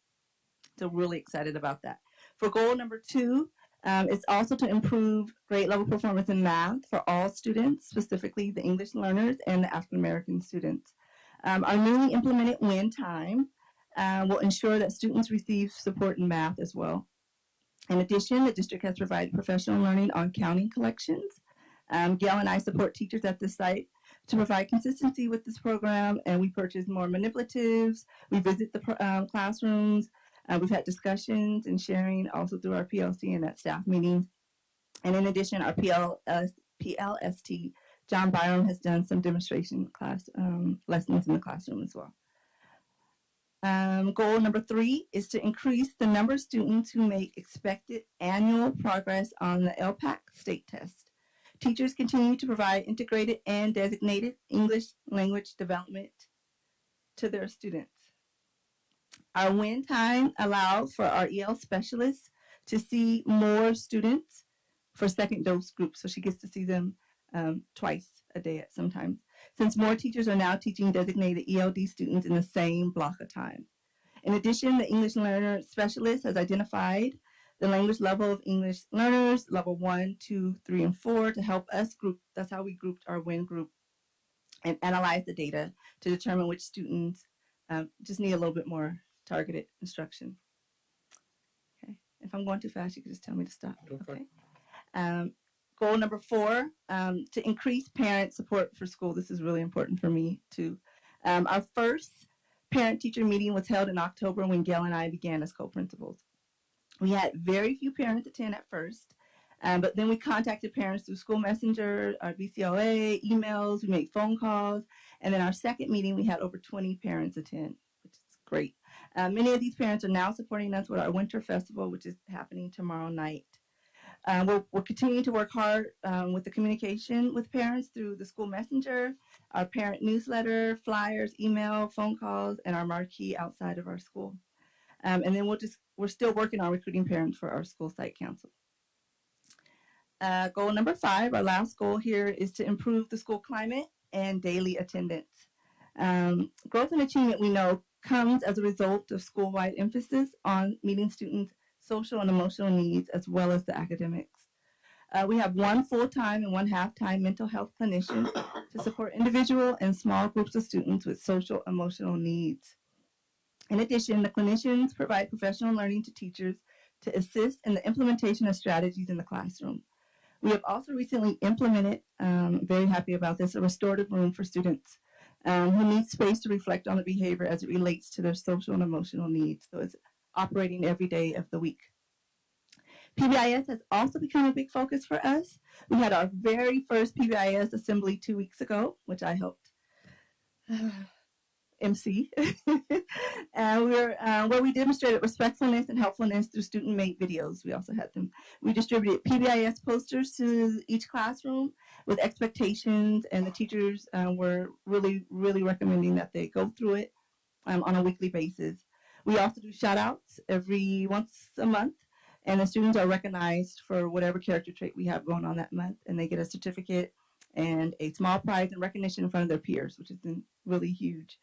So really excited about that. For goal number 2, it's also to improve grade level performance in math for all students, specifically the English learners and the African American students. Our newly implemented win time will ensure that students receive support in math as well. In addition, the district has provided professional learning on counting collections. Gail and I support teachers at this site to provide consistency with this program, and we purchase more manipulatives. We visit the classrooms. We've had discussions and sharing also through our PLC and at staff meetings. And in addition, our PLST, John Byram, has done some demonstration class lessons in the classroom as well. Goal number 3 is to increase the number of students who make expected annual progress on the LPAC state test. Teachers continue to provide integrated and designated English language development to their students. Our win time allows for our EL specialists to see more students for second dose groups, so she gets to see them twice a day at sometimes, since more teachers are now teaching designated ELD students in the same block of time. In addition, the English learner specialist has identified the language level of English learners, level 1, 2, 3, and 4, to help us group. That's how we grouped our WIN group and analyze the data to determine which students just need a little bit more targeted instruction. Okay, if I'm going too fast, you can just tell me to stop. Okay. Goal number 4, to increase parent support for school. This is really important for me too. Our first parent-teacher meeting was held in October when Gail and I began as co-principals. We had very few parents attend at first, but then we contacted parents through School Messenger, our BCLA, emails, we made phone calls, and then our second meeting, we had over 20 parents attend, which is great. Many of these parents are now supporting us with our Winter Festival, which is happening tomorrow night. We're continuing to work hard with the communication with parents through the School Messenger, our parent newsletter, flyers, email, phone calls, and our marquee outside of our school. And then we're still working on recruiting parents for our school site council. Goal number 5, our last goal here, is to improve the school climate and daily attendance. Growth and achievement, we know, comes as a result of school-wide emphasis on meeting students' social and emotional needs, as well as the academics. We have 1 full-time and 1 half-time mental health clinician to support individual and small groups of students with social emotional needs. In addition, the clinicians provide professional learning to teachers to assist in the implementation of strategies in the classroom. We have also recently implemented, very happy about this, a restorative room for students who need space to reflect on the behavior as it relates to their social and emotional needs. So it's operating every day of the week. PBIS has also become a big focus for us. We had our very first PBIS assembly 2 weeks ago, which I helped MC, and where we demonstrated respectfulness and helpfulness through student-made videos. We also had them. We distributed PBIS posters to each classroom with expectations, and the teachers were really, really recommending that they go through it on a weekly basis. We also do shout-outs once a month, and the students are recognized for whatever character trait we have going on that month, and they get a certificate and a small prize and recognition in front of their peers, which has been really huge.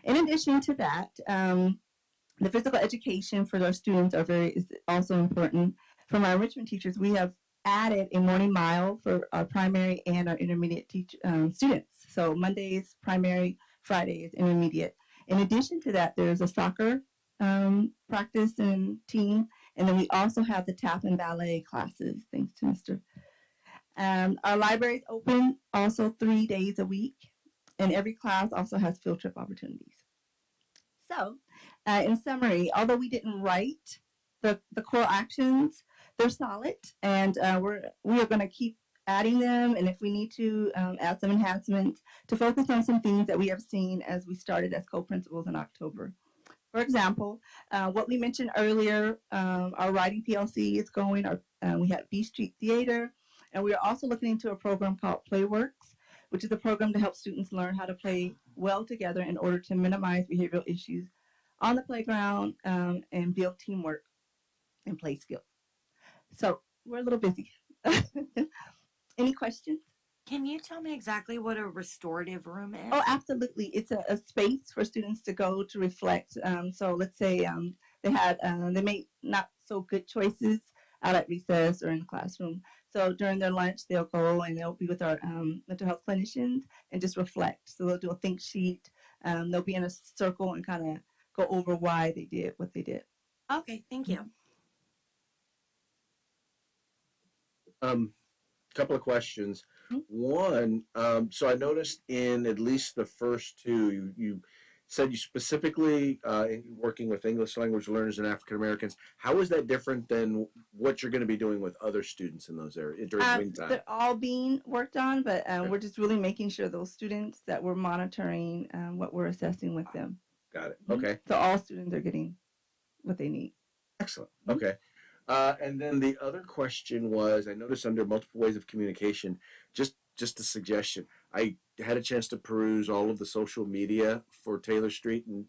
In addition to that, the physical education for our students is also important. From our enrichment teachers, we have added a morning mile for our primary and our intermediate students. So Mondays, primary, Fridays, intermediate. In addition to that, there's a soccer practice and team, and then we also have the tap and ballet classes, thanks to Mr. Our library is open also 3 days a week, and every class also has field trip opportunities. So, in summary, although we didn't write the core actions, they're solid, and we are going to keep adding them, and if we need to add some enhancements to focus on some things that we have seen as we started as co-principals in October. For example, what we mentioned earlier, our writing PLC is going, we had B Street Theater, and we are also looking into a program called Playworks, which is a program to help students learn how to play well together in order to minimize behavioral issues on the playground and build teamwork and play skills. So we're a little busy. Any questions? Can you tell me exactly what a restorative room is? Oh, absolutely. It's a space for students to go to reflect. So let's say they made not so good choices out at recess or in the classroom. So during their lunch, they'll go and they'll be with our mental health clinicians and just reflect. So they'll do a think sheet. They'll be in a circle and kind of go over why they did what they did. Okay, thank you. Couple of questions. Mhm. One, so I noticed in at least the first two, you said you specifically working with English language learners and African Americans. How is that different than what you're going to be doing with other students in those areas during wing time? They're all being worked on, but we're just really making sure those students that we're monitoring what we're assessing with them. Got it. Mhm. Okay. So all students are getting what they need. Excellent. Okay. And then the other question was, I noticed under multiple ways of communication, just a suggestion. I had a chance to peruse all of the social media for Taylor Street, and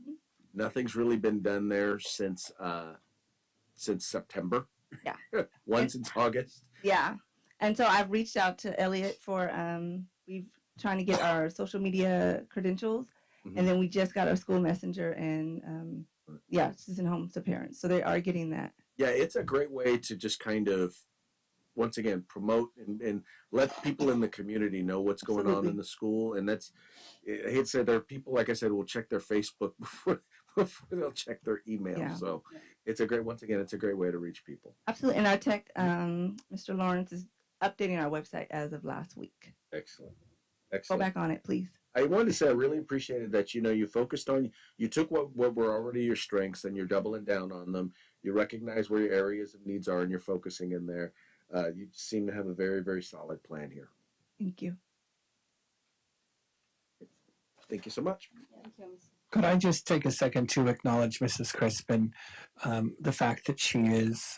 nothing's really been done there since September. Yeah. Since August. Yeah. And so I've reached out to Elliot for we've trying to get our social media credentials, Mhm. and then we just got our school messenger and citizen homes to parents. So they are getting that. Yeah, it's a great way to just kind of, once again, promote and let people in the community know what's going on Absolutely. in the school. And that's, I hate to say, there are people, like I said, will check their Facebook before they'll check their email. Yeah. So it's a great way to reach people. Absolutely. And our tech, Mr. Lawrence, is updating our website as of last week. Excellent. Go Excellent. back on it, please. I wanted to say I really appreciated that, you focused on, you took what were already your strengths and you're doubling down on them. You recognize where your areas of needs are and you're focusing in there. You seem to have a very, very solid plan here. Thank you. Thank you so much. Could I just take a second to acknowledge Mrs. Crispin, the fact that she is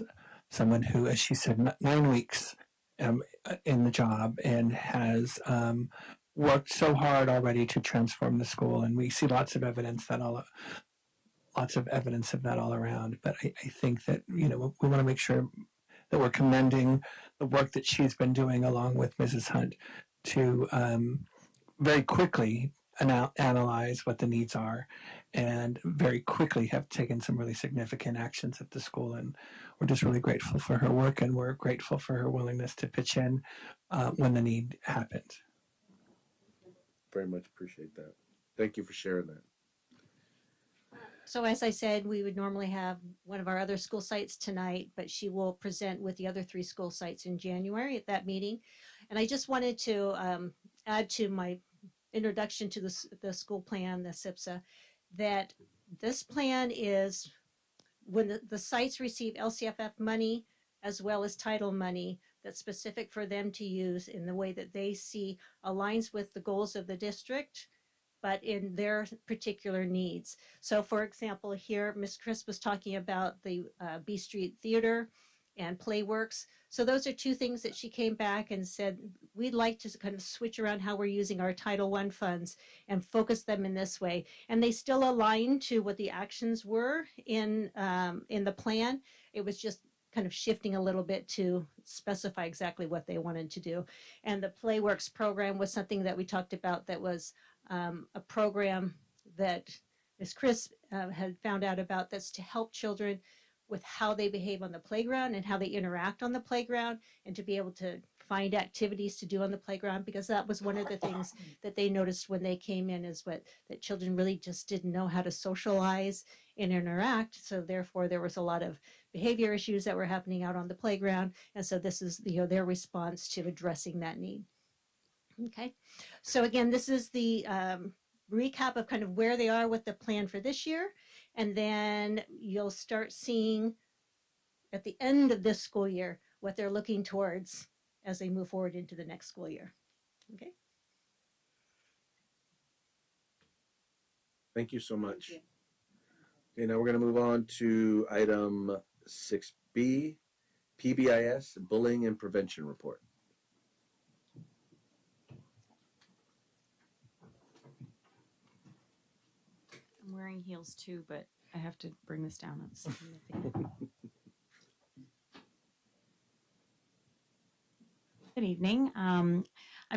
someone who, as she said, 9 weeks in the job and has worked so hard already to transform the school, and we see lots of evidence of that all around. But I think that we want to make sure that we're commending the work that she's been doing along with Mrs. Hunt to very quickly analyze what the needs are and very quickly have taken some really significant actions at the school. And we're just really grateful for her work, and we're grateful for her willingness to pitch in when the need happened. Very much appreciate that. Thank you for sharing that. So as I said, we would normally have one of our other school sites tonight, but she will present with the other 3 school sites in January at that meeting. And I just wanted to add to my introduction to the school plan, the SIPSA, that this plan is when the sites receive LCFF money as well as title money that's specific for them to use in the way that they see aligns with the goals of the district, but in their particular needs. So for example, here, Ms. Chris was talking about the B Street Theater and Playworks. So those are 2 things that she came back and said, we'd like to kind of switch around how we're using our Title I funds and focus them in this way. And they still align to what the actions were in the plan. It was just kind of shifting a little bit to specify exactly what they wanted to do. And the Playworks program was something that we talked about that was a program that Ms. Chris had found out about that's to help children with how they behave on the playground and how they interact on the playground, and to be able to find activities to do on the playground, because that was one of the things that they noticed when they came in, is that children really just didn't know how to socialize and interact. So therefore there was a lot of behavior issues that were happening out on the playground. And so this is their response to addressing that need. Okay, so again, this is the recap of kind of where they are with the plan for this year. And then you'll start seeing at the end of this school year what they're looking towards as they move forward into the next school year. Okay. Thank you so much. Okay, now we're going to move on to item 6B, PBIS, Bullying and Prevention Report. wearing heels too, but I have to bring this down. It's significant. Good evening. I'm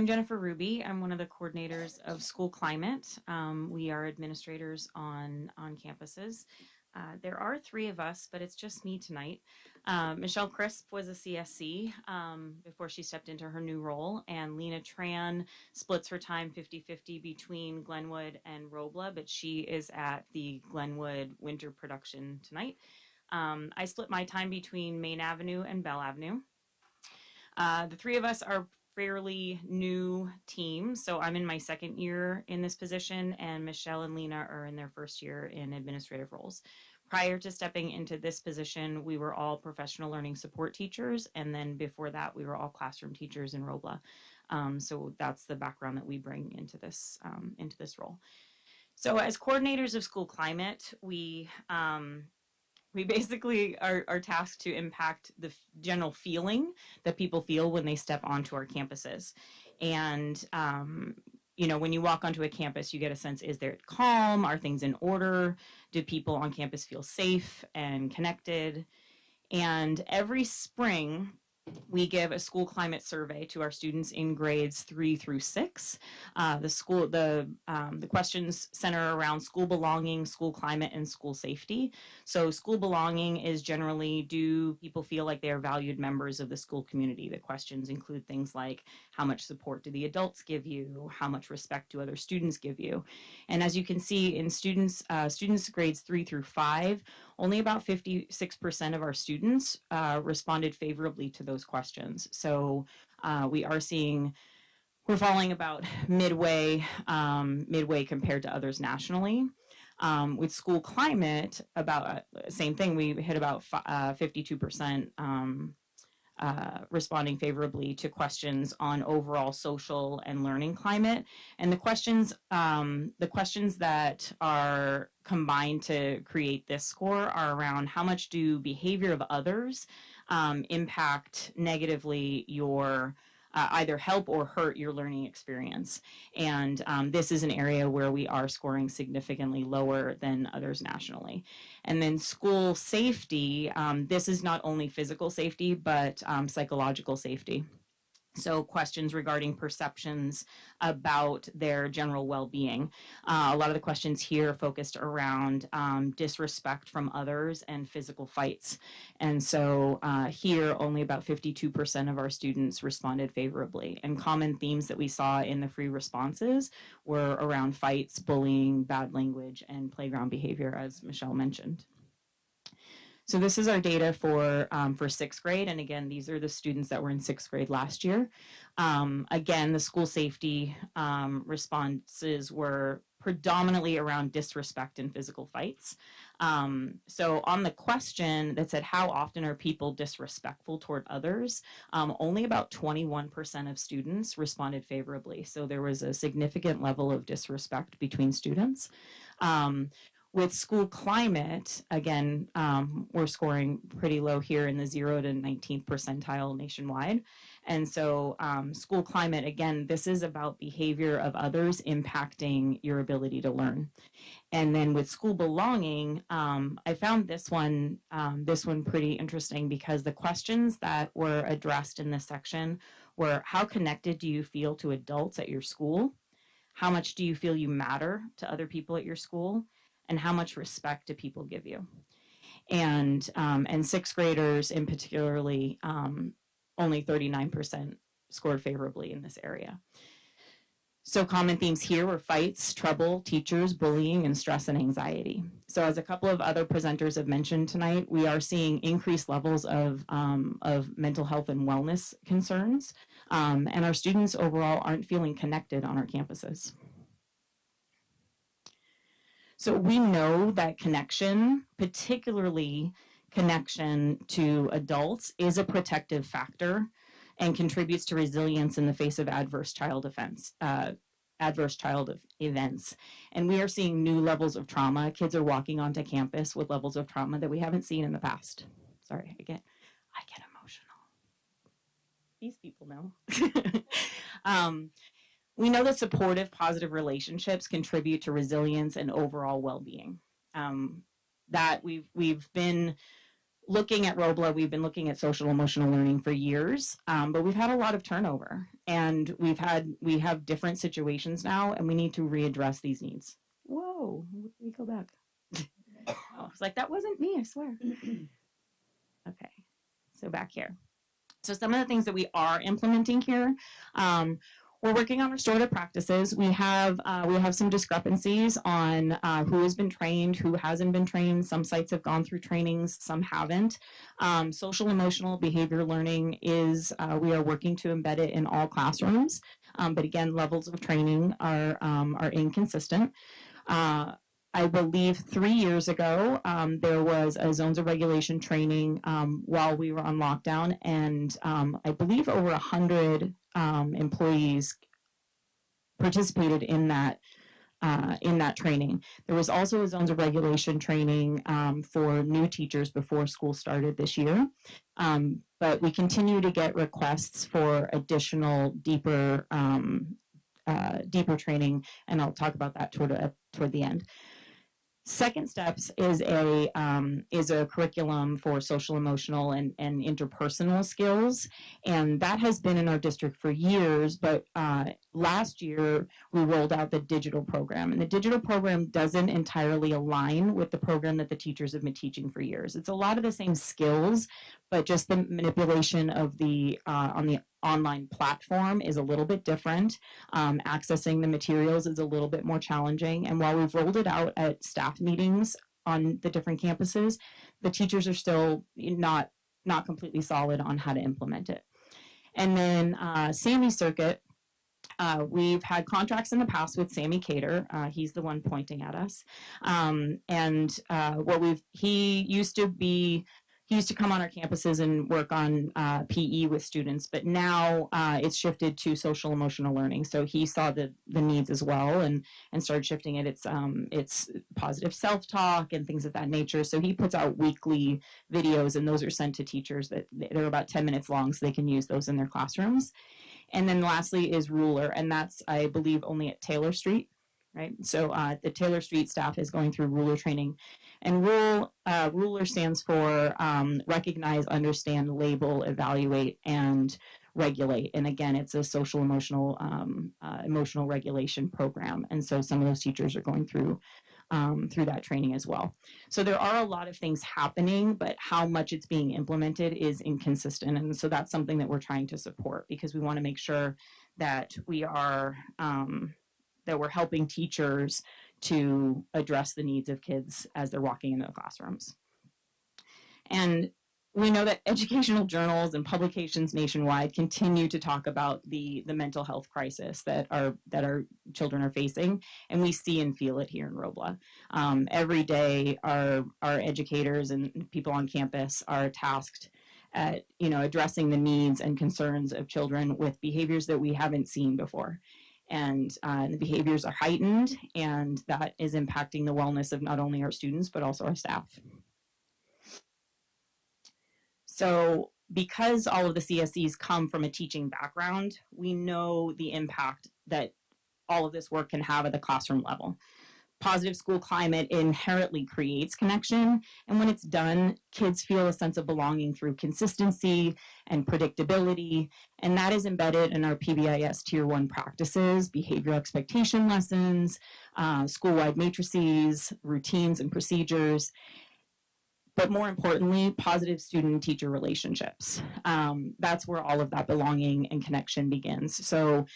Jennifer Ruby. I'm one of the coordinators of School Climate. We are administrators on campuses. There are 3 of us, but it's just me tonight. Michelle Crisp was a CSC before she stepped into her new role, and Lena Tran splits her time 50-50 between Glenwood and Robla, but she is at the Glenwood winter production tonight. I split my time between Main Avenue and Bell Avenue. The 3 of us are fairly new teams, so I'm in my 2nd year in this position, and Michelle and Lena are in their 1st year in administrative roles. Prior to stepping into this position, we were all professional learning support teachers, and then before that, we were all classroom teachers in Robla. So that's the background that we bring into this role. So as coordinators of School Climate, we basically are tasked to impact the general feeling that people feel when they step onto our campuses. And, you know, when you walk onto a campus, you get a sense, is there calm? Are things in order? Do people on campus feel safe and connected? And every spring, we give a school climate survey to our students in grades 3 through 6. The questions center around school belonging, school climate, and school safety. So school belonging is generally, do people feel like they are valued members of the school community? The questions include things like, how much support do the adults give you? How much respect do other students give you? And as you can see in students grades 3 through 5, only about 56% of our students responded favorably to those questions. So we're falling about midway compared to others nationally. With school climate, about same thing. We hit about 52% responding favorably to questions on overall social and learning climate. And the questions that are combined to create this score are around how much do behavior of others impact negatively your either help or hurt your learning experience. And this is an area where we are scoring significantly lower than others nationally. And then school safety, this is not only physical safety, but psychological safety. So questions regarding perceptions about their general well-being. A lot of the questions here focused around disrespect from others and physical fights. And so here only about 52% of our students responded favorably. And common themes that we saw in the free responses were around fights, bullying, bad language, and playground behavior, as Michelle mentioned. So this is our data for 6th grade. And again, these are the students that were in 6th grade last year. Again, the school safety responses were predominantly around disrespect and physical fights. So on the question that said, how often are people disrespectful toward others? Only about 21% of students responded favorably. So there was a significant level of disrespect between students. With school climate, again, we're scoring pretty low here in the 0 to 19th percentile nationwide. And so school climate, again, this is about behavior of others impacting your ability to learn. And then with school belonging, I found this one pretty interesting because the questions that were addressed in this section were, how connected do you feel to adults at your school? How much do you feel you matter to other people at your school? And how much respect do people give you? And 6th graders in particularly, only 39% scored favorably in this area. So common themes here were fights, trouble, teachers, bullying, and stress and anxiety. So as a couple of other presenters have mentioned tonight, we are seeing increased levels of mental health and wellness concerns. And our students overall aren't feeling connected on our campuses. So we know that connection, particularly connection to adults, is a protective factor and contributes to resilience in the face of adverse child events. And we are seeing new levels of trauma. Kids are walking onto campus with levels of trauma that we haven't seen in the past. Sorry, I get emotional. These people know. We know that supportive, positive relationships contribute to resilience and overall well-being. That we've been looking at Robla, we've been looking at social emotional learning for years, but we've had a lot of turnover, and we have different situations now, and we need to readdress these needs. Whoa, we go back. Oh, I was like, that wasn't me, I swear. Okay, so back here. So some of the things that we are implementing here, we're working on restorative practices. We have some discrepancies on who has been trained, who hasn't been trained. Some sites have gone through trainings, some haven't. Social emotional behavior learning is, we are working to embed it in all classrooms. But again, levels of training are inconsistent. I believe 3 years ago, there was a zones of regulation training while we were on lockdown, and I believe over 100 employees participated in that training. There was also a zones of regulation training for new teachers before school started this year, but we continue to get requests for additional deeper training, and I'll talk about that toward the end. Second steps is a curriculum for social emotional and interpersonal skills, and that has been in our district for years, but last year we rolled out the digital program, and the digital program doesn't entirely align with the program that the teachers have been teaching for years. It's a lot of the same skills, but just the manipulation of the on the online platform is a little bit different. Accessing the materials is a little bit more challenging. And while we've rolled it out at staff meetings on the different campuses, the teachers are still not completely solid on how to implement it. And then Sammy Circuit, we've had contracts in the past with Sammy Cater. He's the one pointing at us. He used to come on our campuses and work on PE with students, but now it's shifted to social emotional learning. So he saw the needs as well and started shifting it. It's positive self-talk and things of that nature. So he puts out weekly videos, and those are sent to teachers that they're about 10 minutes long, so they can use those in their classrooms. And then lastly is Ruler, and that's, I believe, only at Taylor Street, right? So the Taylor Street staff is going through Ruler training. And Ruler stands for recognize, understand, label, evaluate, and regulate. And again, it's a social emotional emotional regulation program. And so some of those teachers are going through that training as well. So there are a lot of things happening, but how much it's being implemented is inconsistent. And so that's something that we're trying to support, because we want to make sure that we are that we're helping teachers to address the needs of kids as they're walking into the classrooms. And we know that educational journals and publications nationwide continue to talk about the mental health crisis that our children are facing, and we see and feel it here in Robla. Every day, our educators and people on campus are tasked at addressing the needs and concerns of children with behaviors that we haven't seen before. And the behaviors are heightened, and that is impacting the wellness of not only our students, but also our staff. So because all of the CSEs come from a teaching background, we know the impact that all of this work can have at the classroom level. Positive school climate inherently creates connection, and when it's done, kids feel a sense of belonging through consistency and predictability, and that is embedded in our PBIS Tier 1 practices, behavior expectation lessons, school-wide matrices, routines and procedures, but more importantly, positive student-teacher relationships. That's where all of that belonging and connection begins. So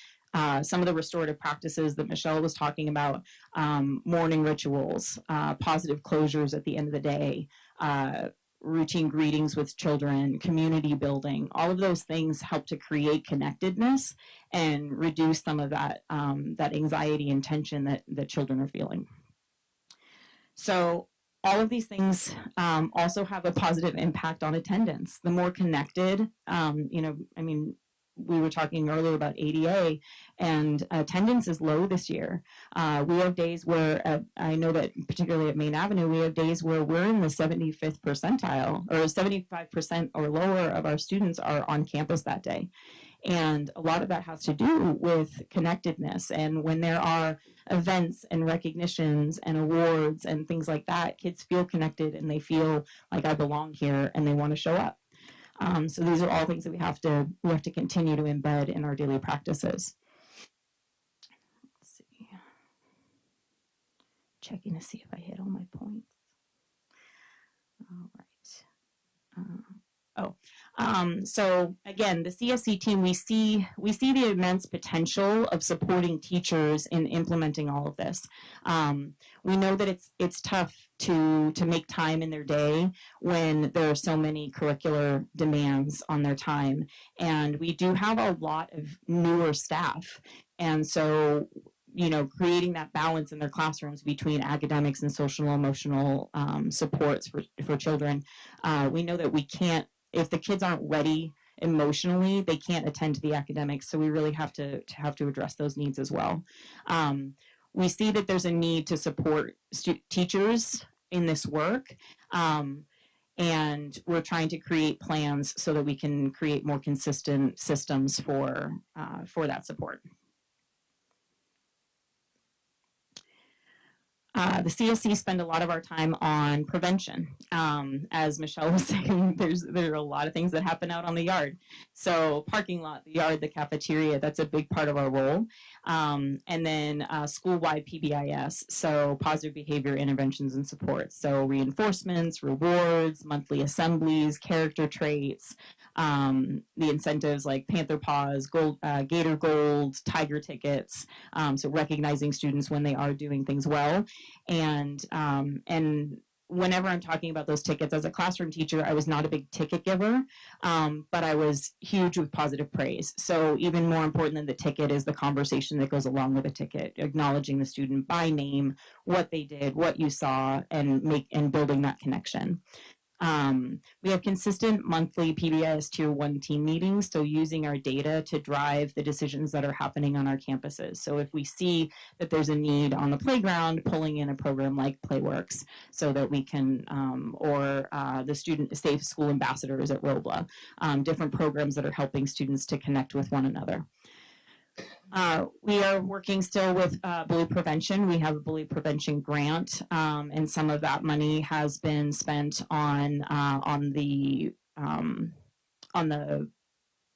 some of the restorative practices that Michelle was talking about, morning rituals, positive closures at the end of the day, routine greetings with children, community building, all of those things help to create connectedness and reduce some of that, that anxiety and tension that children are feeling. So all of these things also have a positive impact on attendance. The more connected, we were talking earlier about ADA, and attendance is low this year. We have days where, I know that particularly at Main Avenue, we have days where we're in the 75th percentile, or 75% or lower of our students are on campus that day. And a lot of that has to do with connectedness. And when there are events and recognitions and awards and things like that, kids feel connected and they feel like I belong here and they want to show up. So these are all things that we have to continue to embed in our daily practices. Let's see. Checking to see if I hit all my points. All right. So again, the CSC team, we see the immense potential of supporting teachers in implementing all of this. We know that it's tough to make time in their day when there are so many curricular demands on their time, and we do have a lot of newer staff, and so creating that balance in their classrooms between academics and social and emotional supports for children. We know that we can't, if the kids aren't ready emotionally, they can't attend to the academics. So we really have to address those needs as well. We see that there's a need to support teachers in this work. And we're trying to create plans so that we can create more consistent systems for that support. The CSC spend a lot of our time on prevention. As Michelle was saying, there are a lot of things that happen out on the yard. So parking lot, the yard, the cafeteria, that's a big part of our role. And then school-wide PBIS, so positive behavior interventions and supports. So reinforcements, rewards, monthly assemblies, character traits, the incentives like Panther Paws, Gold, Gator Gold, Tiger tickets. So recognizing students when they are doing things well. And whenever I'm talking about those tickets, as a classroom teacher, I was not a big ticket giver, but I was huge with positive praise. So even more important than the ticket is the conversation that goes along with the ticket, acknowledging the student by name, what they did, what you saw, and building that connection. We have consistent monthly PBIS Tier 1 team meetings, so using our data to drive the decisions that are happening on our campuses. So if we see that there's a need on the playground, pulling in a program like Playworks so that we can, or the Student Safe School Ambassadors at Robla, different programs that are helping students to connect with one another. We are working still with bully prevention. We have a bully prevention grant, and some of that money has been spent on the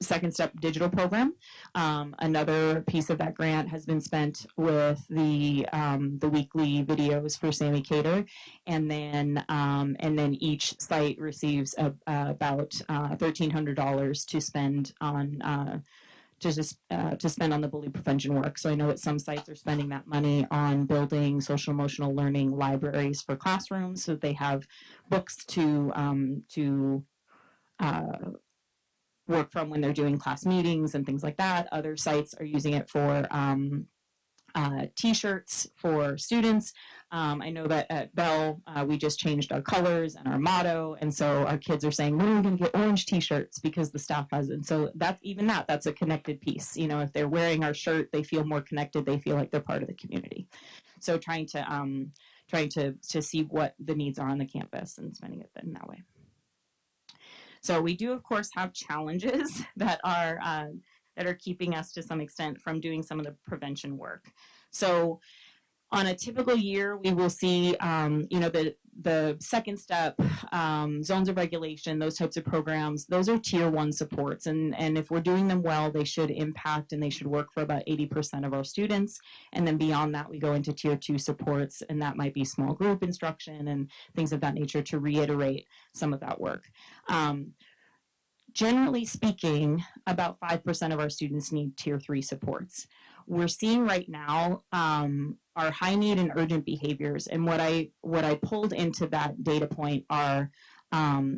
Second Step digital program. Another piece of that grant has been spent with the weekly videos for Sammy Cater, and then each site receives about $1,300 to spend on. To spend on the bully prevention work. So I know that some sites are spending that money on building social emotional learning libraries for classrooms, so that they have books to work from when they're doing class meetings and things like that. Other sites are using it for t-shirts for students. I know that at Bell, we just changed our colors and our motto. And so our kids are saying, when are we going to get orange t-shirts? Because the staff hasn't. So that's a connected piece. If they're wearing our shirt, they feel more connected. They feel like they're part of the community. So trying to see what the needs are on the campus and spending it in that way. So we do, of course, have challenges that are keeping us to some extent from doing some of the prevention work. So on a typical year, we will see, the Second Step, zones of regulation, those types of programs, those are Tier 1 supports. And if we're doing them well, they should impact and they should work for about 80% of our students. And then beyond that, we go into Tier 2 supports, and that might be small group instruction and things of that nature to reiterate some of that work. Generally speaking, about 5% of our students need Tier 3 supports. We're seeing right now our high need and urgent behaviors, and what I pulled into that data point are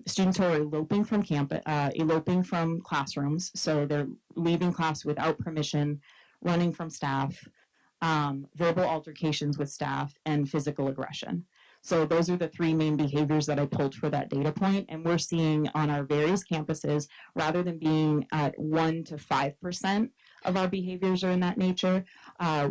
students who are eloping from campus, eloping from classrooms, so they're leaving class without permission, running from staff, verbal altercations with staff, and physical aggression. So those are the three main behaviors that I pulled for that data point. And we're seeing on our various campuses, rather than being at 1 to 5% of our behaviors are in that nature,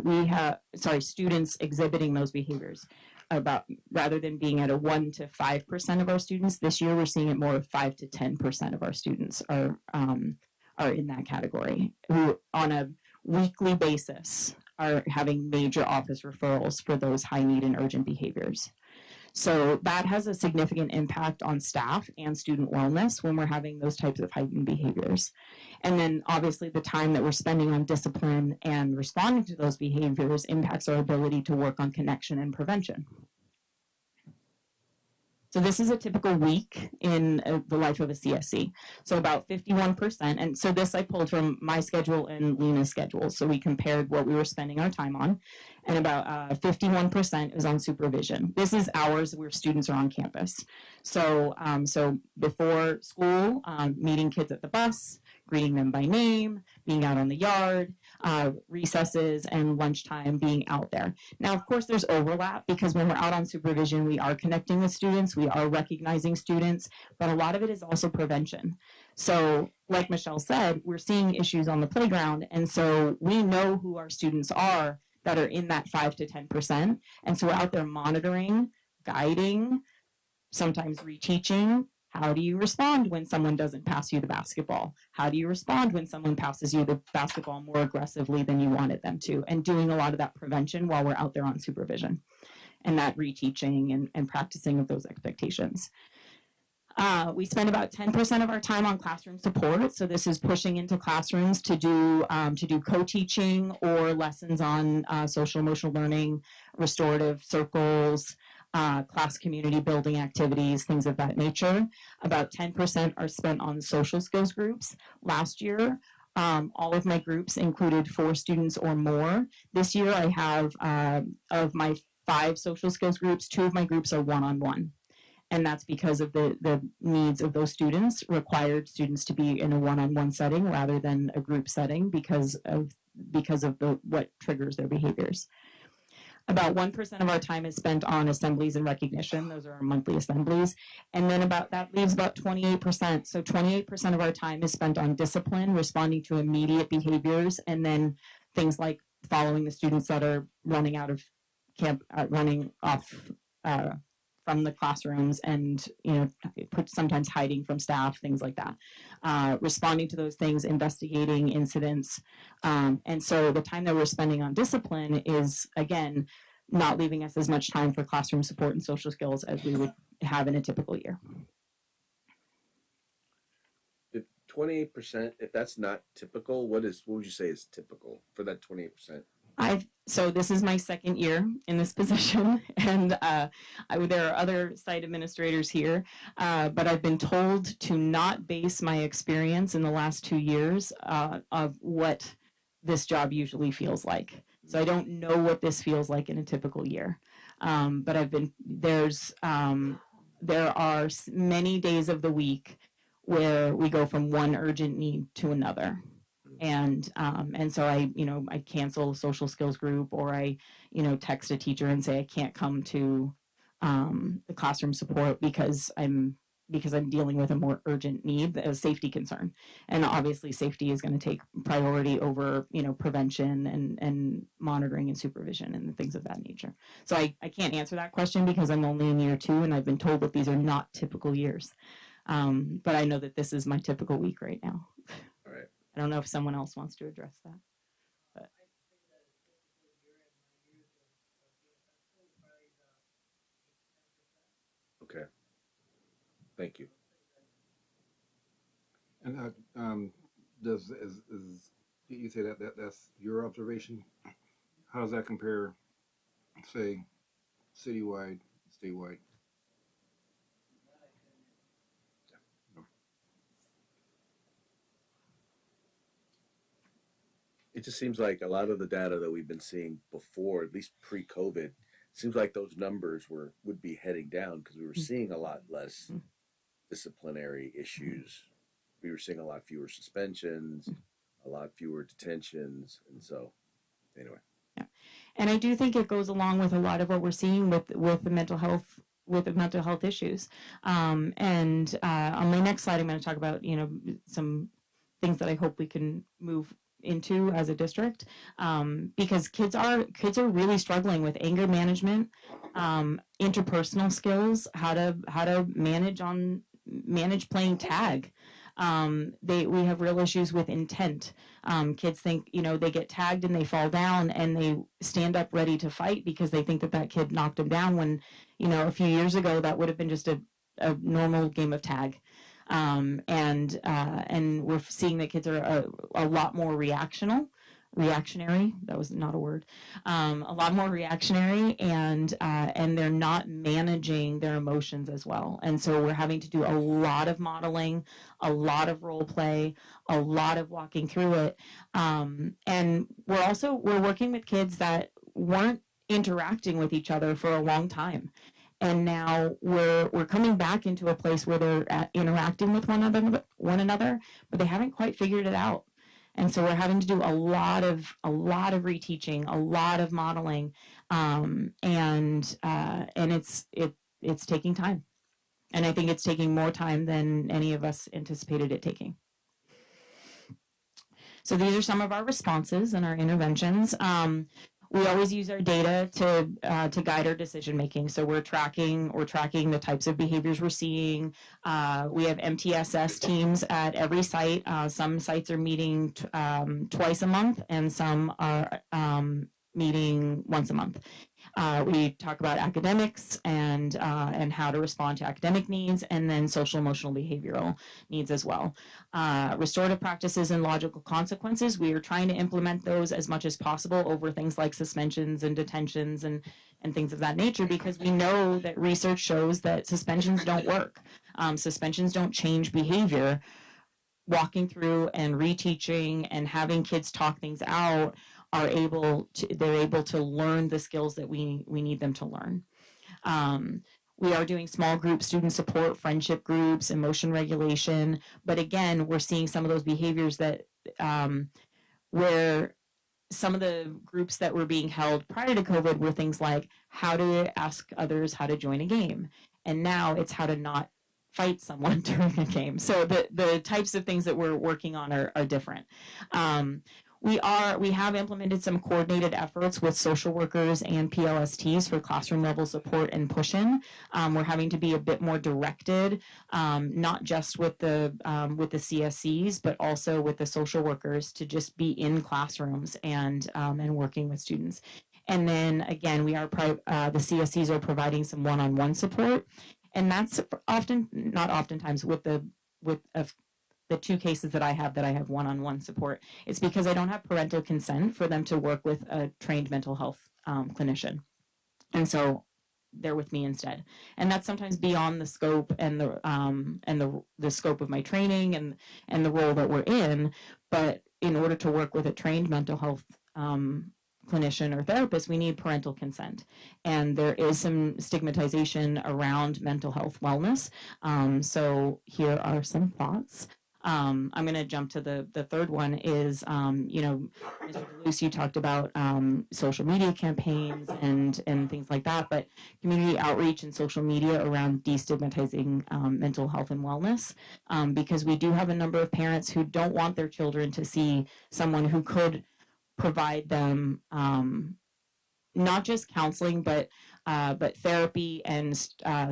we have, students exhibiting those behaviors. Rather than being at a 1 to 5% of our students, this year we're seeing it more of 5 to 10% of our students are are in that category, who on a weekly basis are having major office referrals for those high need and urgent behaviors. So that has a significant impact on staff and student wellness when we're having those types of heightened behaviors. And then obviously the time that we're spending on discipline and responding to those behaviors impacts our ability to work on connection and prevention. So this is a typical week in the life of a CSC. So about 51%. And so this I pulled from my schedule and Lena's schedule. So we compared what we were spending our time on. And about 51% is on supervision. This is hours where students are on campus. So, so before school, meeting kids at the bus, greeting them by name, being out on the yard, recesses and lunchtime being out there. Now, of course, there's overlap because when we're out on supervision, we are connecting with students, we are recognizing students, but a lot of it is also prevention. So like Michelle said, we're seeing issues on the playground. And so we know who our students are that are in that 5 to 10%. And so we're out there monitoring, guiding, sometimes reteaching. How do you respond when someone doesn't pass you the basketball? How do you respond when someone passes you the basketball more aggressively than you wanted them to? And doing a lot of that prevention while we're out there on supervision and that reteaching and practicing of those expectations. We spend about 10% of our time on classroom support. So this is pushing into classrooms to do co-teaching or lessons on social emotional learning, restorative circles, class community building activities, things of that nature. About 10% are spent on social skills groups. Last year, all of my groups included 4 students or more. This year I have, of my 5 social skills groups, 2 of my groups are one-on-one. And that's because of the needs of those students required students to be in a one-on-one setting rather than a group setting because of what triggers their behaviors. About 1% of our time is spent on assemblies and recognition. Those are our monthly assemblies. And then that leaves about 28%. So 28% of our time is spent on discipline, responding to immediate behaviors, and then things like following the students that are running out of camp, running off from the classrooms and, sometimes hiding from staff, things like that. Responding to those things, investigating incidents. And so the time that we're spending on discipline is, again, not leaving us as much time for classroom support and social skills as we would have in a typical year. If 28%, if that's not typical, what would you say is typical for that 28%? So this is my second year in this position, and there are other site administrators here, but I've been told to not base my experience in the last 2 years of what this job usually feels like. So I don't know what this feels like in a typical year, but there are many days of the week where we go from one urgent need to another. And so I cancel a social skills group, or I, text a teacher and say I can't come to the classroom support because I'm dealing with a more urgent need, a safety concern. And obviously safety is going to take priority over, prevention and monitoring and supervision and things of that nature. So I can't answer that question because I'm only in year 2 and I've been told that these are not typical years. But I know that this is my typical week right now. All right. I don't know if someone else wants to address that. But. Okay. Thank you. And you say that's your observation? How does that compare, say, citywide, statewide? It just seems like a lot of the data that we've been seeing before, at least pre-COVID, seems like those numbers would be heading down because we were seeing a lot less disciplinary issues. We were seeing a lot fewer suspensions, a lot fewer detentions, and so anyway. Yeah, and I do think it goes along with a lot of what we're seeing with the mental health issues. And on my next slide, I'm going to talk about some things that I hope we can move into as a district, because kids are really struggling with anger management, interpersonal skills, how to manage playing tag, We have real issues with intent. Kids think, they get tagged and they fall down and they stand up ready to fight because they think that kid knocked them down when, a few years ago that would have been just a normal game of tag. And we're seeing that kids are a lot more reactionary. That was not a word. A lot more reactionary, and they're not managing their emotions as well. And so we're having to do a lot of modeling, a lot of role play, a lot of walking through it. And we're working with kids that weren't interacting with each other for a long time. And now we're coming back into a place where they're interacting with one another, but they haven't quite figured it out. And so we're having to do a lot of reteaching, a lot of modeling, and it's taking time. And I think it's taking more time than any of us anticipated it taking. So these are some of our responses and our interventions. We always use our data to guide our decision making. So we're tracking the types of behaviors we're seeing. We have MTSS teams at every site. Some sites are meeting twice a month, and some are meeting once a month. We talk about academics and how to respond to academic needs, and then social, emotional, behavioral needs as well. Restorative practices and logical consequences, we are trying to implement those as much as possible over things like suspensions and detentions and things of that nature, because we know that research shows that suspensions don't work. Suspensions don't change behavior. Walking through and reteaching and having kids talk things out they're able to learn the skills that we need them to learn. We are doing small group student support, friendship groups, emotion regulation, but again, we're seeing some of those behaviors that where some of the groups that were being held prior to COVID were things like how to ask others how to join a game, and now it's how to not fight someone during a game. So the types of things that we're working on are different. We have implemented some coordinated efforts with social workers and PLSTs for classroom level support and push-in. We're having to be a bit more directed, not just with the CSCs, but also with the social workers to just be in classrooms and working with students. And then again, the CSCs are providing some one-on-one support, and that's not oftentimes with the two cases that I have one-on-one support. It's because I don't have parental consent for them to work with a trained mental health clinician. And so they're with me instead. And that's sometimes beyond the scope and the scope of my training and the role that we're in. But in order to work with a trained mental health clinician or therapist, we need parental consent. And there is some stigmatization around mental health wellness. So here are some thoughts. I'm going to jump to the third one is, Mr. DeLuce, you talked about social media campaigns and things like that, but community outreach and social media around destigmatizing mental health and wellness, because we do have a number of parents who don't want their children to see someone who could provide them not just counseling, but therapy and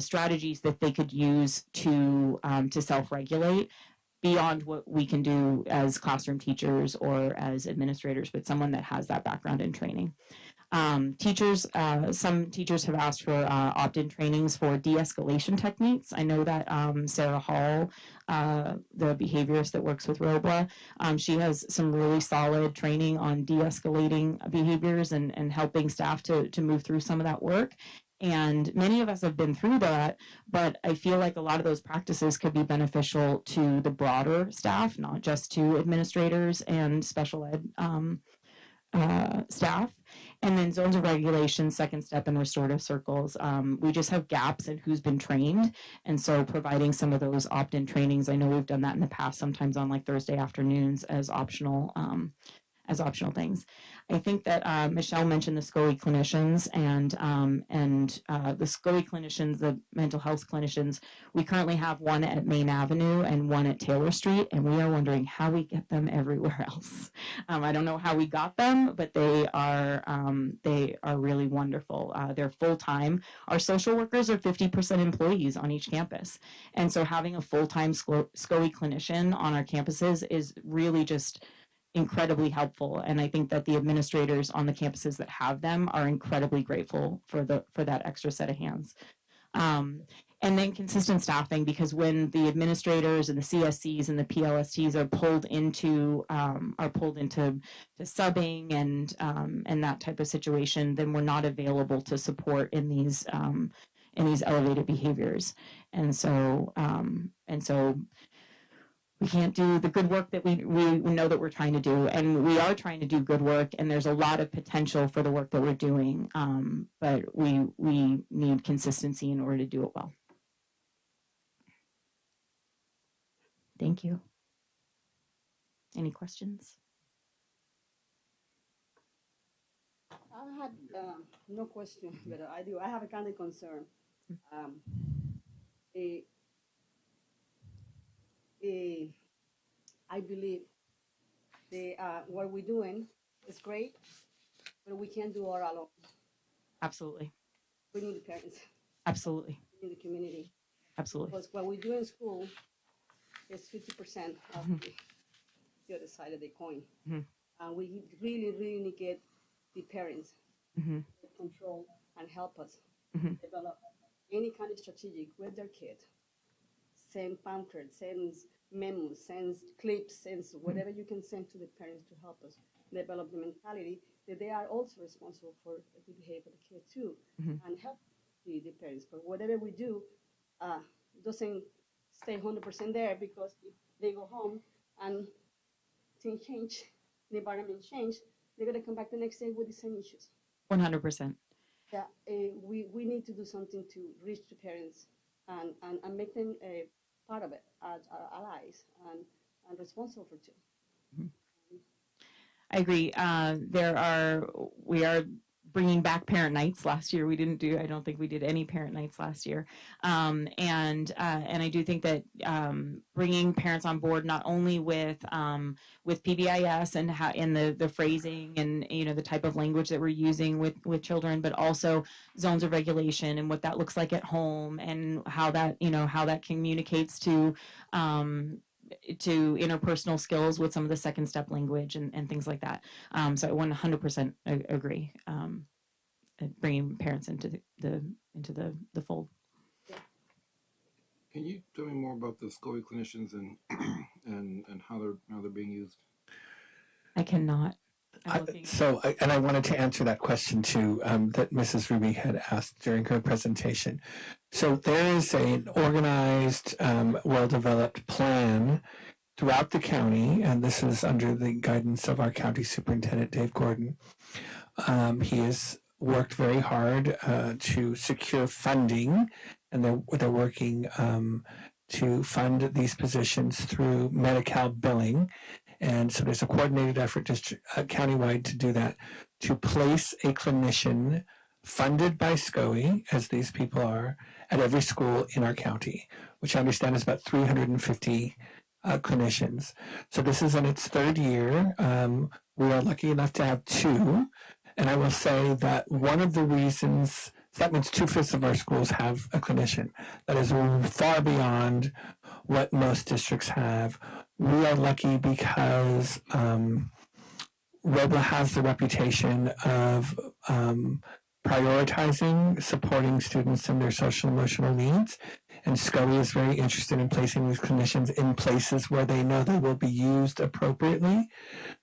strategies that they could use to self-regulate beyond what we can do as classroom teachers or as administrators, but someone that has that background in training. Some teachers have asked for opt-in trainings for de-escalation techniques. I know that Sarah Hall, the behaviorist that works with Robla, she has some really solid training on de-escalating behaviors and helping staff to move through some of that work. And many of us have been through that, but I feel like a lot of those practices could be beneficial to the broader staff, not just to administrators and special ed staff. And then zones of regulation, second step, and restorative circles. We just have gaps in who's been trained. And so providing some of those opt-in trainings, I know we've done that in the past, sometimes on like Thursday afternoons as optional as optional things. I think that Michelle mentioned the SCOE clinicians and the SCOE clinicians, the mental health clinicians. We currently have one at Main Avenue and one at Taylor Street, and we are wondering how we get them everywhere else. I don't know how we got them, but they are really wonderful. They're full time. Our social workers are 50% employees on each campus, and so having a full time SCOE clinician on our campuses is really just incredibly helpful. And I think that the administrators on the campuses that have them are incredibly grateful for that extra set of hands. And then consistent staffing, because when the administrators and the CSCs and the PLSTs are pulled into subbing and that type of situation, then we're not available to support in these elevated behaviors. And so we can't do the good work that we know that we're trying to do, and we are trying to do good work, and there's a lot of potential for the work that we're doing, but we need consistency in order to do it well. Thank you. Any questions? I had no question, but I have a kind of concern. I believe what we're doing is great, but we can't do it alone. Absolutely. We need the parents. Absolutely. We need the community. Absolutely. Because what we do in school is 50% of the other side of the coin. And we really, really need to get the parents to control and help us develop any kind of strategic with their kids. Send pamphlets, send memos, send clips, send whatever you can send to the parents to help us develop the mentality that they are also responsible for the behavior of the kid too, and help the parents. But whatever we do doesn't stay 100% there, because if they go home and things change, the environment change, they're going to come back the next day with the same issues. 100%. Yeah, we need to do something to reach the parents and make them a part of it as allies and responsible for too. I agree. We are bringing back parent nights. Last year I don't think we did any parent nights last year. And I do think that bringing parents on board, not only with PBIS and how in the phrasing and the type of language that we're using with children, but also zones of regulation and what that looks like at home, and how that communicates to interpersonal skills with some of the second step language and things like that. So I 100% agree. Bringing parents into the fold. Can you tell me more about the SCOE clinicians and how they're being used? I cannot. I wanted to answer that question too, that Mrs. Ruby had asked during her presentation. So there is an organized, well-developed plan throughout the county, and this is under the guidance of our county superintendent, Dave Gordon. He has worked very hard to secure funding, and they're working to fund these positions through Medi-Cal billing. And so there's a coordinated effort countywide to do that, to place a clinician funded by SCOE, as these people are, at every school in our county, which I understand is about 350 clinicians. So this is in its third year. We are lucky enough to have two. And I will say that one of the reasons, so that means 2/5 of our schools have a clinician. That is far beyond what most districts have. We are lucky because Robla has the reputation of prioritizing, supporting students in their social emotional needs. And SCOE is very interested in placing these clinicians in places where they know they will be used appropriately.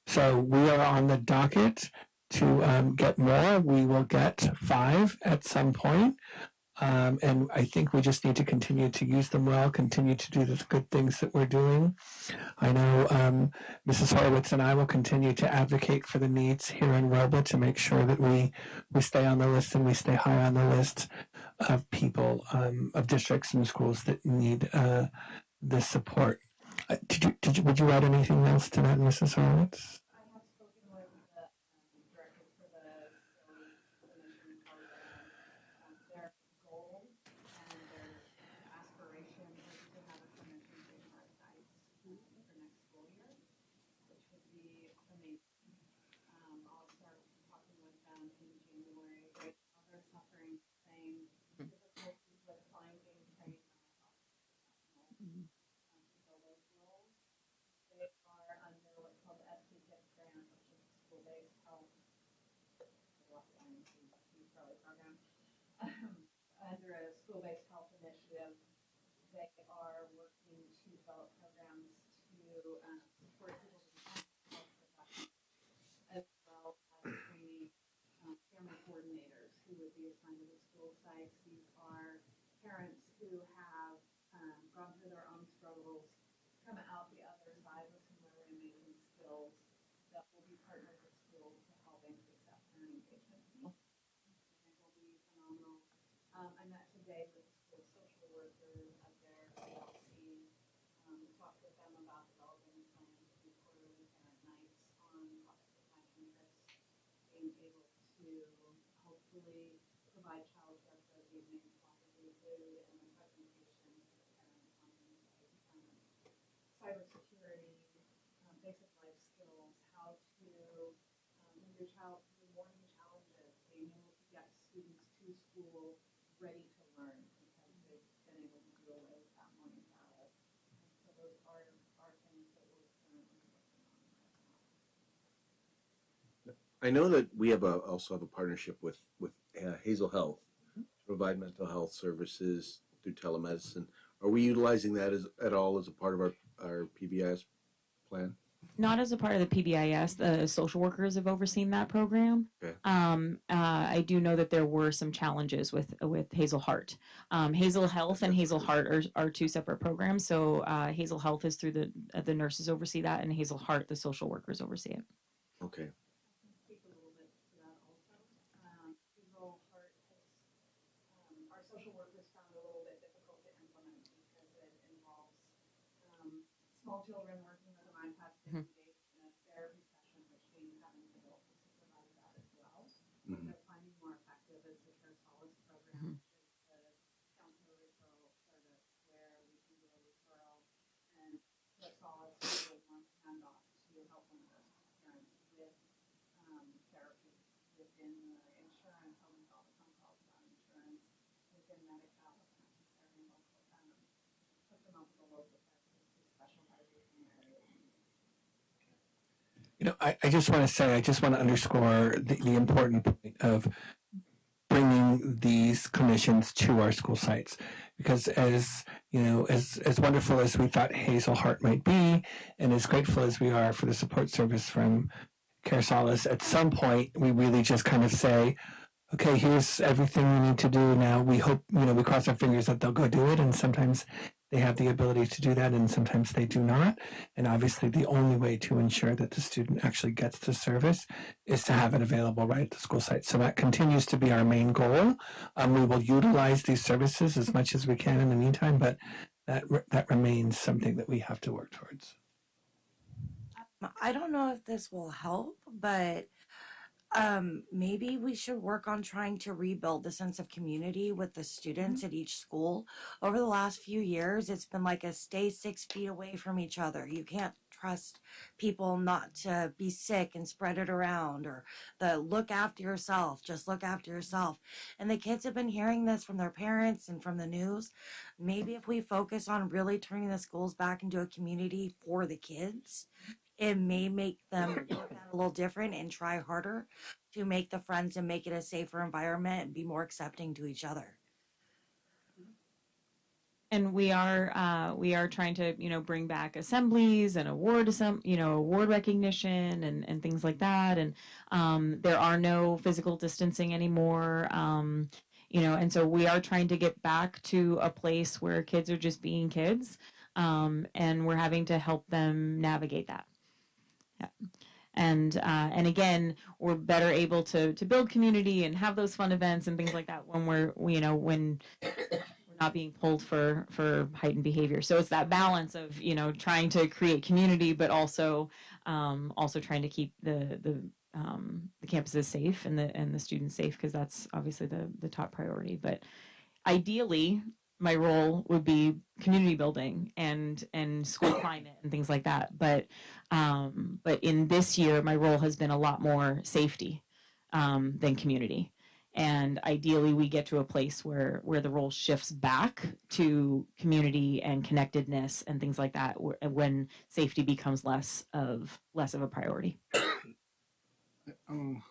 So we are on the docket to get more. We will get 5 at some point. And I think we just need to continue to use them well, continue to do the good things that we're doing. I know Mrs. Horowitz and I will continue to advocate for the needs here in Robla to make sure that we stay on the list and we stay high on the list of people, of districts and schools that need this support. Would you add anything else to that, Mrs. Horowitz? I have spoken with school-based health, program. Under a school-based health initiative, they are working to develop programs to support people to become health professionals, as well as training family coordinators who would be assigned to the school sites. These are parents who have gone through their own struggles, come out the other side with some really amazing skills that will be partnered with schools to help increase that parent engagement. I think will be phenomenal. I met today with the school social workers at their PLC. Talked with them about developing plans to do quarterly parent nights on topics of high interest, being able to hopefully provide childcare for those evenings, possibly food, and then presentations to the parents on things like cybersecurity, basic life skills, how to, when your child, your morning challenges, being able to get students to school ready to learn because they've been able to do away with that morning battle. So those are things that we're currently working on right now. I know that we have also have a partnership with Hazel Health to provide mental health services through telemedicine. Are we utilizing that at all as a part of our PBIS plan? Not as a part of the PBIS. The social workers have overseen that program. Okay. I do know that there were some challenges with Hazel Heart. Hazel Health and Hazel Heart are two separate programs. So Hazel Health is through the nurses oversee that, and Hazel Heart, the social workers oversee it. Okay. Speak a little bit to that also. Hazel Heart has, our social workers found a little bit difficult to implement because it involves small children working with an iPad stick engaged in a therapy session, which we haven't been able to supervise that as well. What they're finding more effective is the Care Solace program, which is the counselor referral service where we can do a referral and Care Solace will want to hand off to help one of those parents with therapy within the insurance. Almost all the phone calls about insurance within Medi-Cal, not necessarily local. Hook them up with a local therapist who specializes in the area. You know, I just want to say, I just want to underscore the important point of bringing these commissions to our school sites, because as you know, as wonderful as we thought Hazel Heart might be, and as grateful as we are for the support service from Care Solace, at some point we really just kind of say, okay, here's everything we need to do now. We hope, you know, we cross our fingers that they'll go do it, and sometimes they have the ability to do that, and sometimes they do not. And obviously, the only way to ensure that the student actually gets the service is to have it available right at the school site. So that continues to be our main goal. We will utilize these services as much as we can in the meantime, but that remains something that we have to work towards. I don't know if this will help, but maybe we should work on trying to rebuild the sense of community with the students at each school. Over the last few years, it's been like a stay 6 feet away from each other. You can't trust people not to be sick and spread it around, or the look after yourself, just look after yourself. And the kids have been hearing this from their parents and from the news. Maybe if we focus on really turning the schools back into a community for the kids, it may make them look at it a little different and try harder to make the friends and make it a safer environment and be more accepting to each other. And we are trying to, you know, bring back assemblies and award recognition and things like that. And there are no physical distancing anymore. You know, and so we are trying to get back to a place where kids are just being kids, and we're having to help them navigate that. Yeah. And again, we're better able to build community and have those fun events and things like that when when we're not being pulled for heightened behavior. So it's that balance of, you know, trying to create community, but also trying to keep the campuses safe and the students safe, because that's obviously the top priority. But ideally, my role would be community building and school climate and things like that. But in this year, my role has been a lot more safety than community. And ideally, we get to a place where the role shifts back to community and connectedness and things like that, when safety becomes less of a priority. Um,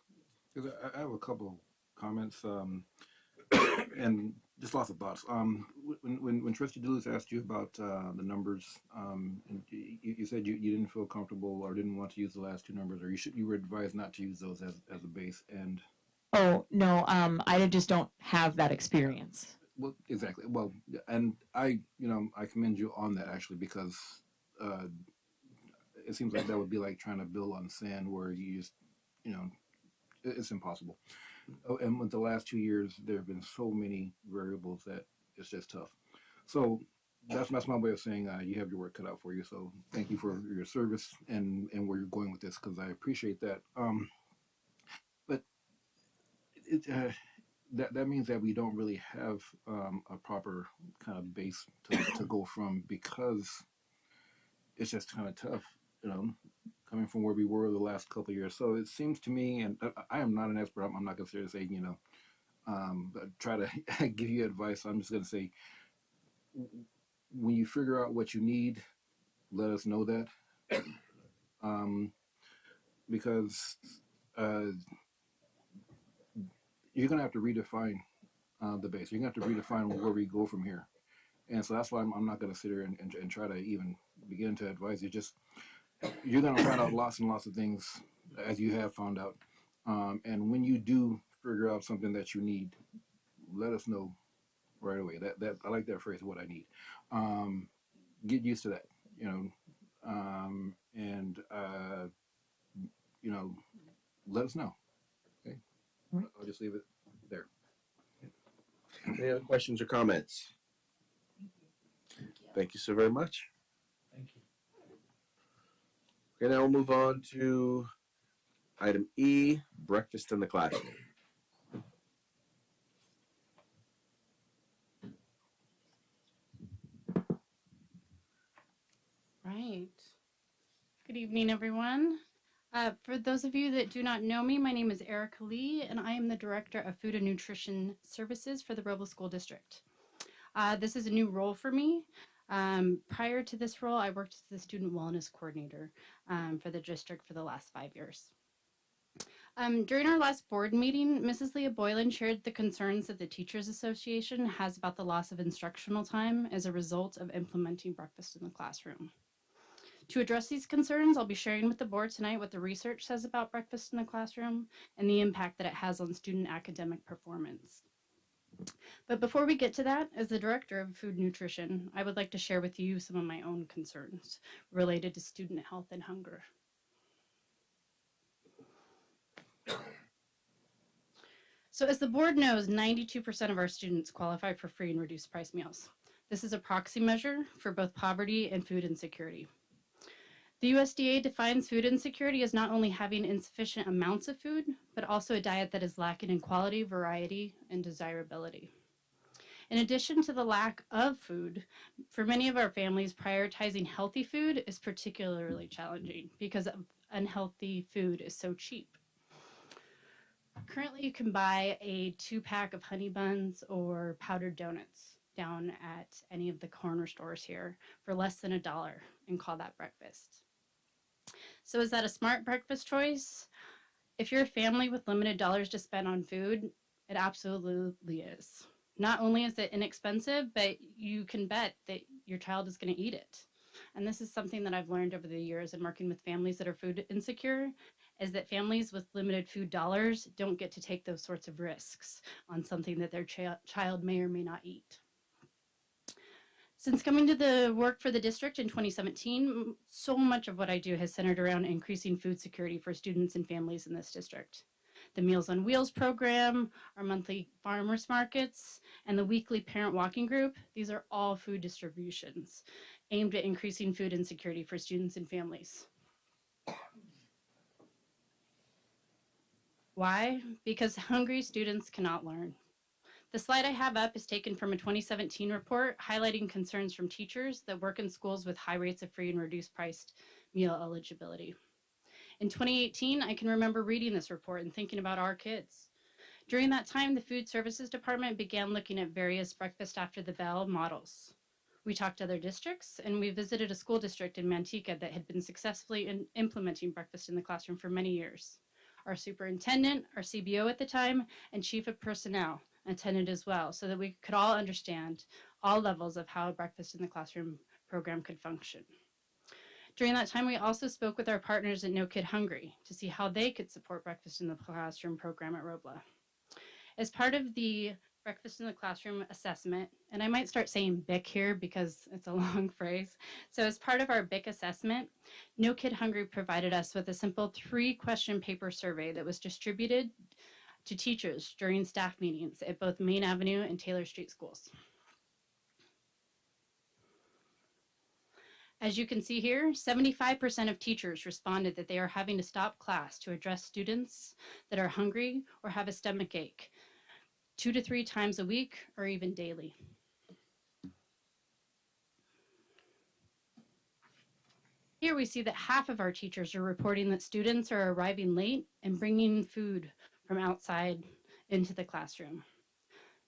'Cause I have a couple of comments, and just lots of thoughts. When Trustee Duluth asked you about the numbers, and you said you didn't feel comfortable or didn't want to use the last two numbers, or you were advised not to use those as a base. And Oh, no, I just don't have that experience. well, exactly. Well, and I commend you on that actually because uh, it seems like that would be like trying to build on sand where you just you know it's impossible. Oh, and with the last 2 years, there have been so many variables that it's just tough. So that's my way of saying you have your work cut out for you. So thank you for your service and where you're going with this because I appreciate that. But that means that we don't really have a proper kind of base to go from because it's just kind of tough, you know, coming from where we were the last couple of years. So it seems to me, and I am not an expert. I'm not going to say try to give you advice. I'm just going to say when you figure out what you need, let us know that um, because uh, you're going to have to redefine the base. You're going to have to redefine where we go from here. And so that's why I'm not going to sit here and try to even begin to advise you. Just you're going to find out lots and lots of things as you have found out. And when you do figure out something that you need, let us know right away. That I like that phrase. What I need. Get used to that. You know, and let us know. Okay, I'll just leave it there. Any other questions or comments? Thank you so very much. Thank you. Okay, now we'll move on to item E, breakfast in the classroom. Right. Good evening, everyone. For those of you that do not know me, my name is Erica Lee, and I am the Director of Food and Nutrition Services for the Robla School District. This is a new role for me. Prior to this role, I worked as the Student Wellness Coordinator for the district for the last 5 years. During our last board meeting, Mrs. Leah Boylan shared the concerns that the Teachers Association has about the loss of instructional time as a result of implementing breakfast in the classroom. To address these concerns, I'll be sharing with the board tonight what the research says about breakfast in the classroom and the impact that it has on student academic performance. But before we get to that, as the Director of Food Nutrition, I would like to share with you some of my own concerns related to student health and hunger. So as the board knows, 92% of our students qualify for free and reduced price meals. This is a proxy measure for both poverty and food insecurity. The USDA defines food insecurity as not only having insufficient amounts of food, but also a diet that is lacking in quality, variety, and desirability. In addition to the lack of food, for many of our families, prioritizing healthy food is particularly challenging because unhealthy food is so cheap. Currently, you can buy a 2-pack of honey buns or powdered donuts down at any of the corner stores here for less than $1 and call that breakfast. So is that a smart breakfast choice? If you're a family with limited dollars to spend on food, it absolutely is. Not only is it inexpensive, but you can bet that your child is going to eat it. And this is something that I've learned over the years in working with families that are food insecure, is that families with limited food dollars don't get to take those sorts of risks on something that their child may or may not eat. Since coming to the work for the district in 2017, so much of what I do has centered around increasing food security for students and families in this district. The Meals on Wheels program, our monthly farmers markets, and the weekly parent walking group, these are all food distributions aimed at increasing food insecurity for students and families. Why? Because hungry students cannot learn. The slide I have up is taken from a 2017 report highlighting concerns from teachers that work in schools with high rates of free and reduced priced meal eligibility. In 2018, I can remember reading this report and thinking about our kids. During that time, the Food Services Department began looking at various breakfast after the bell models. We talked to other districts, and we visited a school district in Manteca that had been successfully implementing breakfast in the classroom for many years. Our superintendent, our CBO at the time, and chief of personnel attended as well, so that we could all understand all levels of how a breakfast in the classroom program could function. During that time, we also spoke with our partners at No Kid Hungry to see how they could support breakfast in the classroom program at Robla. As part of the breakfast in the classroom assessment, and I might start saying BIC here because it's a long phrase. So as part of our BIC assessment, No Kid Hungry provided us with a simple 3-question paper survey that was distributed to teachers during staff meetings at both Main Avenue and Taylor Street schools. As you can see here, 75% of teachers responded that they are having to stop class to address students that are hungry or have a stomach ache 2 to 3 times a week or even daily. Here we see that half of our teachers are reporting that students are arriving late and bringing food from outside into the classroom.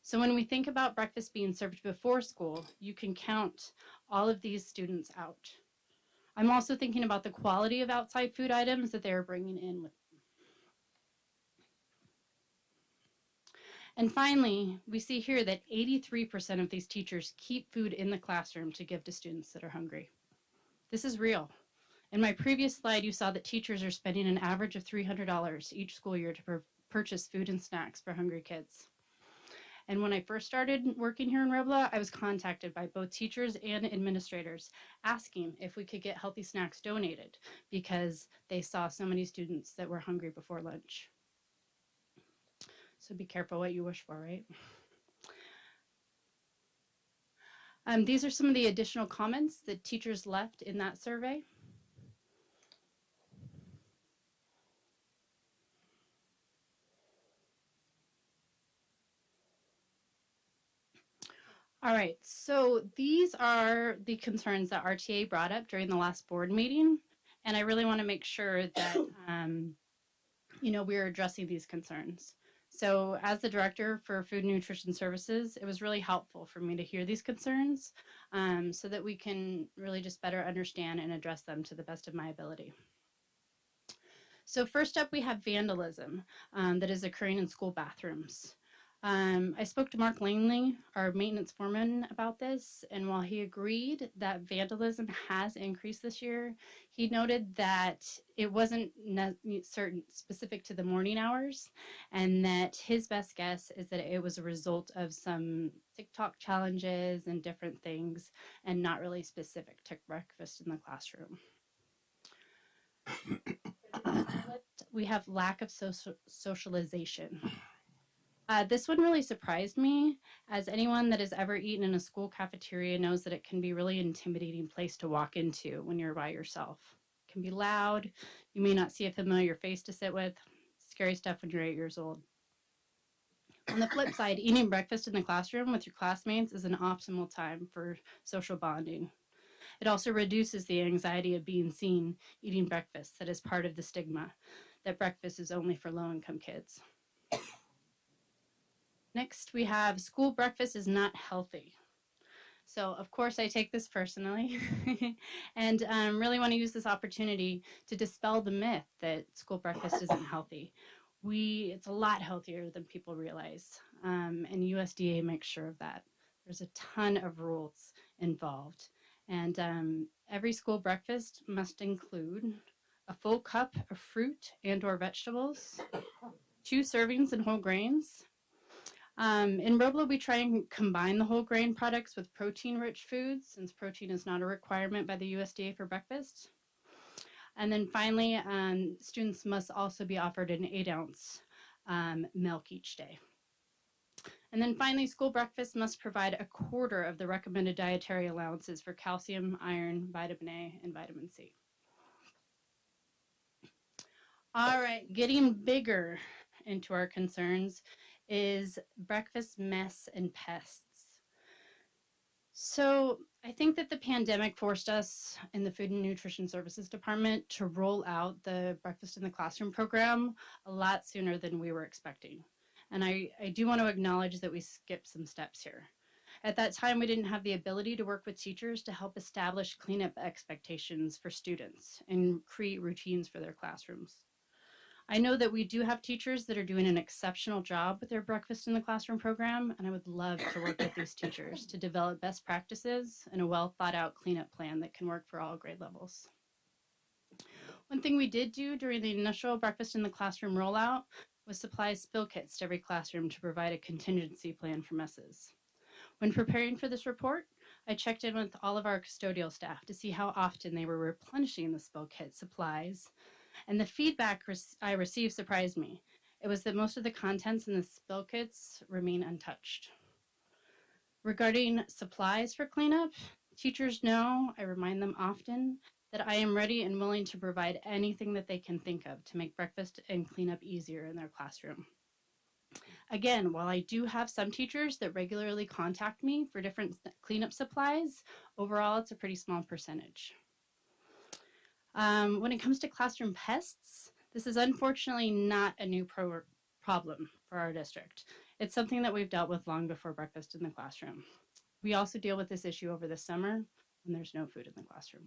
So when we think about breakfast being served before school, you can count all of these students out. I'm also thinking about the quality of outside food items that they're bringing in with them. And finally, we see here that 83% of these teachers keep food in the classroom to give to students that are hungry. This is real. In my previous slide, you saw that teachers are spending an average of $300 each school year to purchase food and snacks for hungry kids. And when I first started working here in Robla, I was contacted by both teachers and administrators asking if we could get healthy snacks donated because they saw so many students that were hungry before lunch. So be careful what you wish for, right? These are some of the additional comments that teachers left in that survey. All right, so these are the concerns that RTA brought up during the last board meeting, and I really want to make sure that we're addressing these concerns. So as the director for Food and Nutrition Services, it was really helpful for me to hear these concerns so that we can really just better understand and address them to the best of my ability. So first up, we have vandalism that is occurring in school bathrooms. I spoke to Mark Langley, our maintenance foreman, about this, and while he agreed that vandalism has increased this year, he noted that it wasn't certain specific to the morning hours, and that his best guess is that it was a result of some TikTok challenges and different things, and not really specific to breakfast in the classroom. We have lack of socialization. This one really surprised me, as anyone that has ever eaten in a school cafeteria knows that it can be a really intimidating place to walk into when you're by yourself. It can be loud, you may not see a familiar face to sit with, scary stuff when you're 8 years old. On the flip side, eating breakfast in the classroom with your classmates is an optimal time for social bonding. It also reduces the anxiety of being seen eating breakfast that is part of the stigma that breakfast is only for low-income kids. Next, we have school breakfast is not healthy. So, of course, I take this personally and really want to use this opportunity to dispel the myth that school breakfast isn't healthy. It's a lot healthier than people realize, and USDA makes sure of that. There's a ton of rules involved, and every school breakfast must include a full cup of fruit and or vegetables, 2 servings in whole grains. In Robla, we try and combine the whole grain products with protein-rich foods, since protein is not a requirement by the USDA for breakfast. And then finally, students must also be offered an 8-ounce milk each day. And then finally, school breakfast must provide a quarter of the recommended dietary allowances for calcium, iron, vitamin A, and vitamin C. All right, getting bigger into our concerns is breakfast mess and pests. So I think that the pandemic forced us in the Food and Nutrition Services Department to roll out the Breakfast in the Classroom program a lot sooner than we were expecting. And I do want to acknowledge that we skipped some steps here. At that time, we didn't have the ability to work with teachers to help establish cleanup expectations for students and create routines for their classrooms. I know that we do have teachers that are doing an exceptional job with their breakfast in the classroom program, and I would love to work with these teachers to develop best practices and a well thought out cleanup plan that can work for all grade levels. One thing we did do during the initial breakfast in the classroom rollout was supply spill kits to every classroom to provide a contingency plan for messes. When preparing for this report, I checked in with all of our custodial staff to see how often they were replenishing the spill kit supplies, and the feedback I received surprised me. It was that most of the contents in the spill kits remain untouched. Regarding supplies for cleanup, teachers know, I remind them often, that I am ready and willing to provide anything that they can think of to make breakfast and cleanup easier in their classroom. Again, while I do have some teachers that regularly contact me for different cleanup supplies, overall it's a pretty small percentage. When it comes to classroom pests, this is unfortunately not a new problem for our district. It's something that we've dealt with long before breakfast in the classroom. We also deal with this issue over the summer when there's no food in the classroom.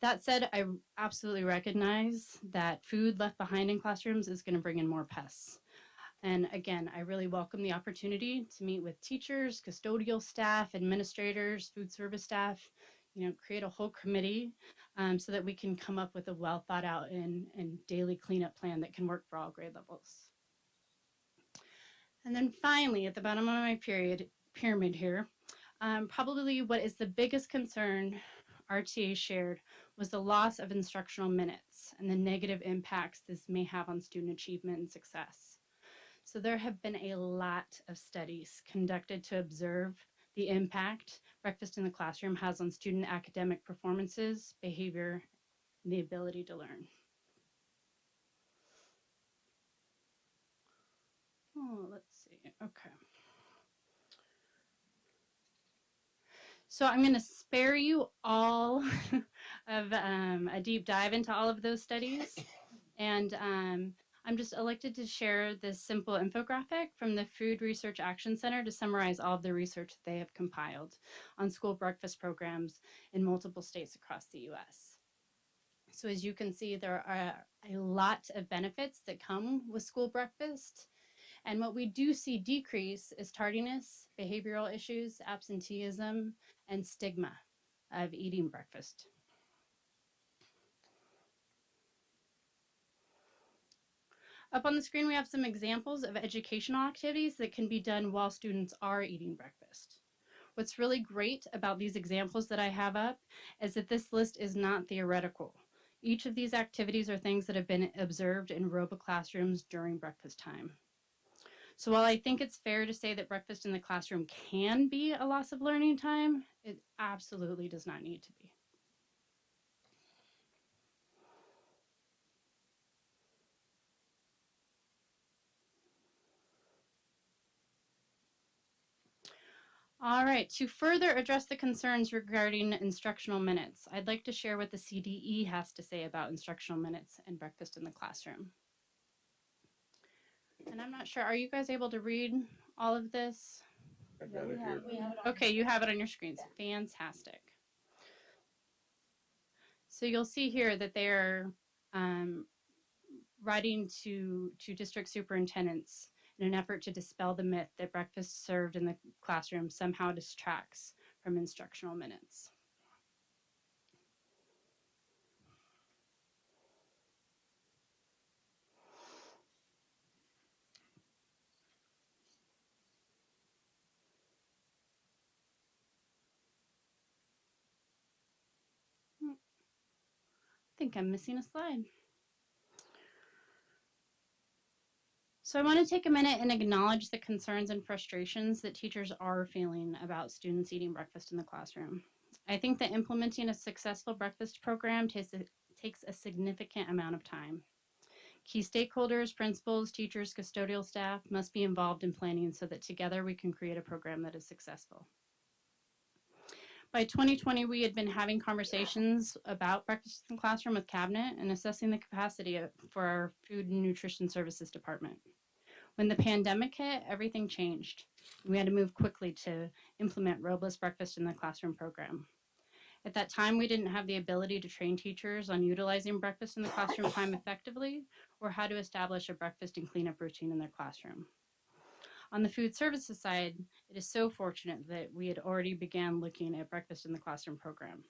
That said, I absolutely recognize that food left behind in classrooms is going to bring in more pests. And again, I really welcome the opportunity to meet with teachers, custodial staff, administrators, food service staff, create a whole committee so that we can come up with a well thought out and daily cleanup plan that can work for all grade levels. And then finally, at the bottom of my pyramid here, probably what is the biggest concern RTA shared was the loss of instructional minutes and the negative impacts this may have on student achievement and success. So there have been a lot of studies conducted to observe the impact breakfast in the classroom has on student academic performances, behavior, and the ability to learn. Oh, let's see. Okay. So I'm going to spare you all of a deep dive into all of those studies. And I'm just elected to share this simple infographic from the Food Research Action Center to summarize all of the research that they have compiled on school breakfast programs in multiple states across the US. So as you can see, there are a lot of benefits that come with school breakfast. And what we do see decrease is tardiness, behavioral issues, absenteeism, and stigma of eating breakfast. Up on the screen, we have some examples of educational activities that can be done while students are eating breakfast. What's really great about these examples that I have up is that this list is not theoretical. Each of these activities are things that have been observed in Robla classrooms during breakfast time. So while I think it's fair to say that breakfast in the classroom can be a loss of learning time, it absolutely does not need to be. All right, to further address the concerns regarding instructional minutes, I'd like to share what the CDE has to say about instructional minutes and breakfast in the classroom. And I'm not sure, are you guys able to read all of this? I've got it here. Okay, you have it on your screens. Fantastic. So you'll see here that they're writing to district superintendents in an effort to dispel the myth that breakfast served in the classroom somehow distracts from instructional minutes. I think I'm missing a slide. So I want to take a minute and acknowledge the concerns and frustrations that teachers are feeling about students eating breakfast in the classroom. I think that implementing a successful breakfast program takes a significant amount of time. Key stakeholders, principals, teachers, custodial staff must be involved in planning so that together we can create a program that is successful. By 2020, we had been having conversations about breakfast in the classroom with cabinet and assessing the capacity for our food and nutrition services department. When the pandemic hit, everything changed. We had to move quickly to implement Robla's breakfast in the classroom program. At that time, we didn't have the ability to train teachers on utilizing breakfast in the classroom time effectively or how to establish a breakfast and cleanup routine in their classroom. On the food services side, it is so fortunate that we had already began looking at breakfast in the classroom program.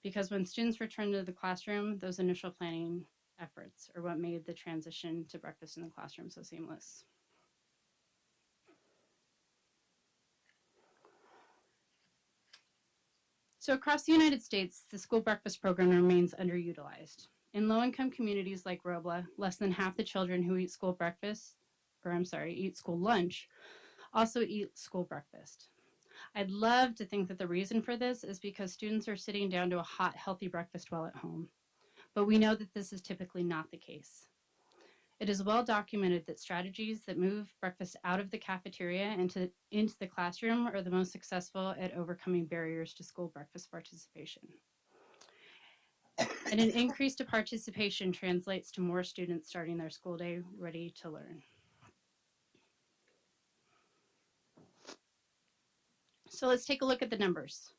Because when students returned to the classroom, those initial planning efforts are what made the transition to breakfast in the classroom so seamless. So across the United States, the school breakfast program remains underutilized. In low-income communities like Robla, less than half the children who eat school lunch also eat school breakfast. I'd love to think that the reason for this is because students are sitting down to a hot, healthy breakfast while at home. But we know that this is typically not the case. It is well documented that strategies that move breakfast out of the cafeteria into the classroom are the most successful at overcoming barriers to school breakfast participation. And an increase to participation translates to more students starting their school day ready to learn. So let's take a look at the numbers.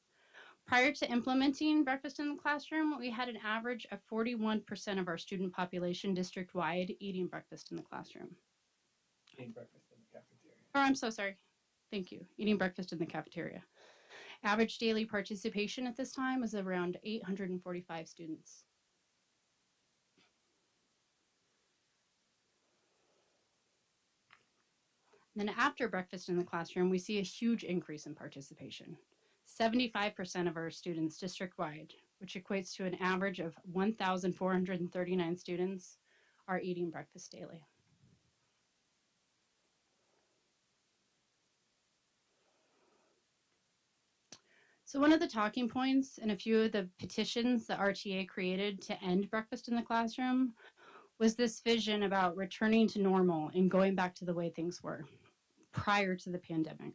Prior to implementing breakfast in the classroom, we had an average of 41% of our student population district-wide eating breakfast in the classroom. Eating breakfast in the cafeteria. Oh, I'm so sorry. Thank you. Eating breakfast in the cafeteria. Average daily participation at this time was around 845 students. Then after breakfast in the classroom, we see a huge increase in participation. 75% of our students district-wide, which equates to an average of 1,439 students, are eating breakfast daily. So one of the talking points in a few of the petitions that RTA created to end breakfast in the classroom was this vision about returning to normal and going back to the way things were prior to the pandemic.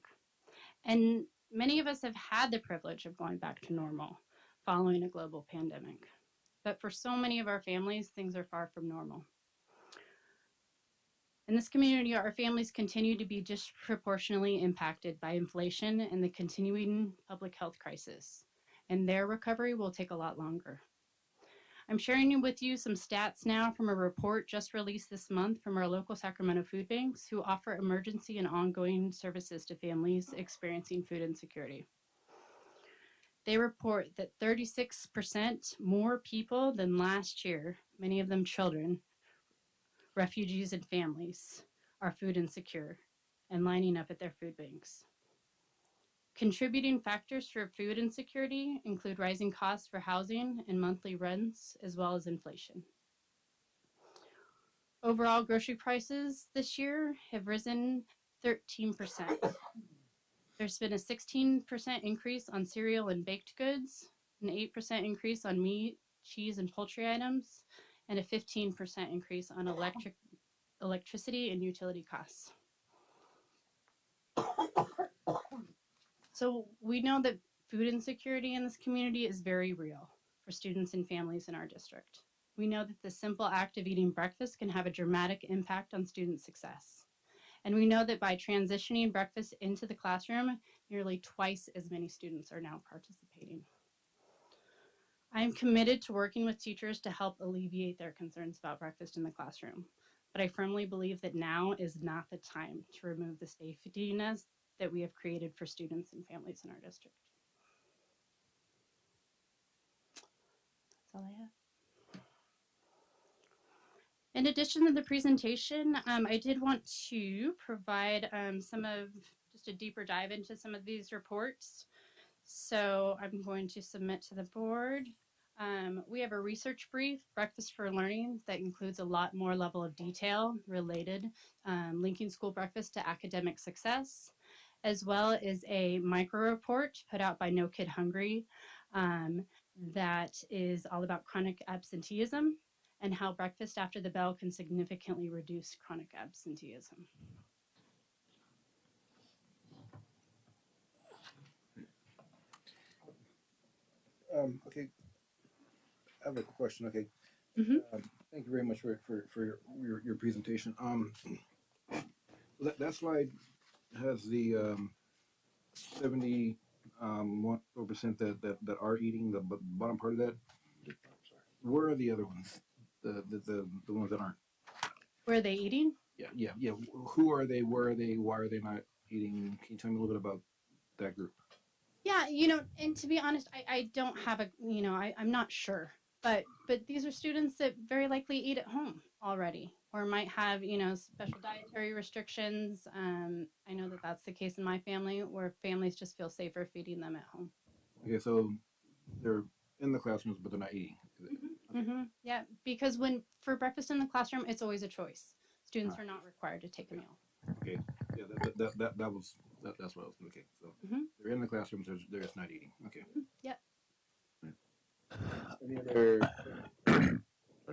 And many of us have had the privilege of going back to normal following a global pandemic. But for so many of our families, things are far from normal. In this community, our families continue to be disproportionately impacted by inflation and the continuing public health crisis, and their recovery will take a lot longer. I'm sharing with you some stats now from a report just released this month from our local Sacramento food banks who offer emergency and ongoing services to families experiencing food insecurity. They report that 36% more people than last year, many of them children, refugees and families, are food insecure and lining up at their food banks. Contributing factors for food insecurity include rising costs for housing and monthly rents, as well as inflation. Overall grocery prices this year have risen 13%. There's been a 16% increase on cereal and baked goods, an 8% increase on meat, cheese, and poultry items, and a 15% increase on electricity and utility costs. So we know that food insecurity in this community is very real for students and families in our district. We know that the simple act of eating breakfast can have a dramatic impact on student success. And we know that by transitioning breakfast into the classroom, nearly twice as many students are now participating. I am committed to working with teachers to help alleviate their concerns about breakfast in the classroom. But I firmly believe that now is not the time to remove the safety nets that we have created for students and families in our district. That's all I have. In addition to the presentation, I did want to provide just a deeper dive into some of these reports. So I'm going to submit to the board. We have a research brief, Breakfast for Learning, that includes a lot more level of detail related, linking school breakfast to academic success, as well as a micro report put out by No Kid Hungry that is all about chronic absenteeism and how breakfast after the bell can significantly reduce chronic absenteeism. Okay, I have a question. Okay, Mhm. thank you very much for your presentation. That slide has the 70 1% that are eating the bottom part of that. Where are the other ones? The ones that aren't. Where are they eating? Yeah. Who are they? Where are they? Why are they not eating? Can you tell me a little bit about that group? Yeah, and to be honest, I don't have I'm not sure. But these are students that very likely eat at home already or might have, special dietary restrictions. I know that that's the case in my family where families just feel safer feeding them at home. Okay, so they're in the classrooms, but they're not eating. Okay. Yeah, because for breakfast in the classroom, it's always a choice. Students are not required to take a meal. Okay, yeah, that's what I was thinking. So they're in the classrooms, they're just not eating. Okay. Yep. Any other?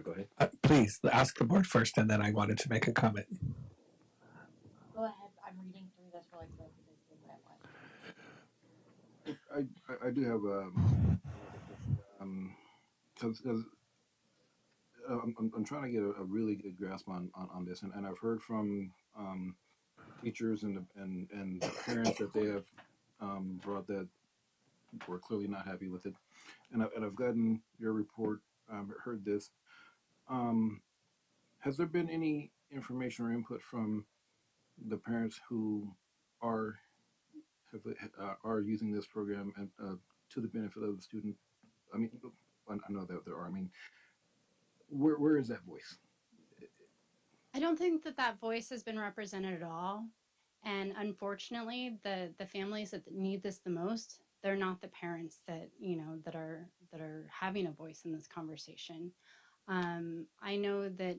Go ahead. Please ask the board first, and then I wanted to make a comment. Go ahead. I'm reading through this really quick because they went I do have because I'm trying to get a really good grasp on this, and I've heard from teachers and the parents that they have brought that were clearly not happy with it, and I've gotten your report, heard this. Has there been any information or input from the parents who are are using this program and to the benefit of the student? I mean, I know that there are. I mean, where is that voice? I don't think that voice has been represented at all. And unfortunately, the families that need this the most, they're not the parents that, that are having a voice in this conversation. I know that,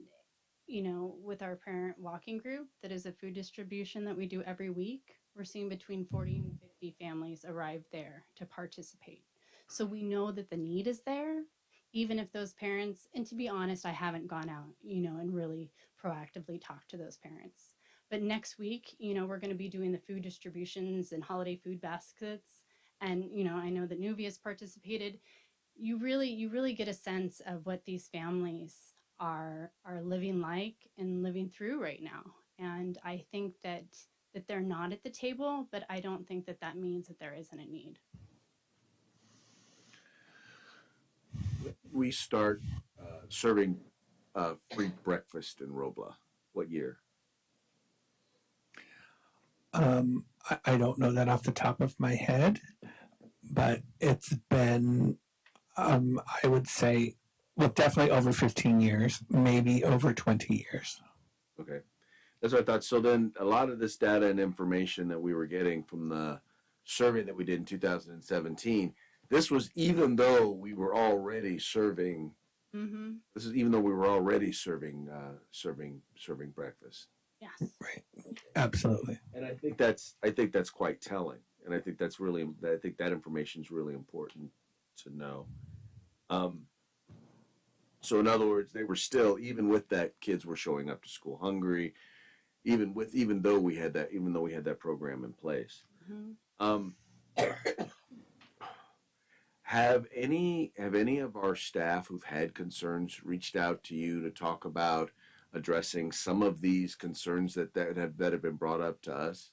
with our parent walking group, that is a food distribution that we do every week, we're seeing between 40 and 50 families arrive there to participate. So we know that the need is there, even if those parents, and to be honest, I haven't gone out, and really proactively talked to those parents. But next week, we're going to be doing the food distributions and holiday food baskets. And, I know that Nuvi has participated. You really get a sense of what these families are living like and living through right now. And I think that they're not at the table, but I don't think that means that there isn't a need. We start serving free breakfast in Robla. What year? I don't know that off the top of my head, but it's been, I would say, well, definitely over 15 years, maybe over 20 years. Okay. That's what I thought. So then a lot of this data and information that we were getting from the survey that we did in 2017, this was even though we were already serving. Mm-hmm. This is even though we were already serving breakfast. Yes. Right. Absolutely. And I think that's quite telling. And I think that information is really important to know. So in other words, they were still, even with that, kids were showing up to school hungry, even though we had that program in place. Mm-hmm. Have any of our staff who've had concerns reached out to you to talk about addressing some of these concerns that have been brought up to us?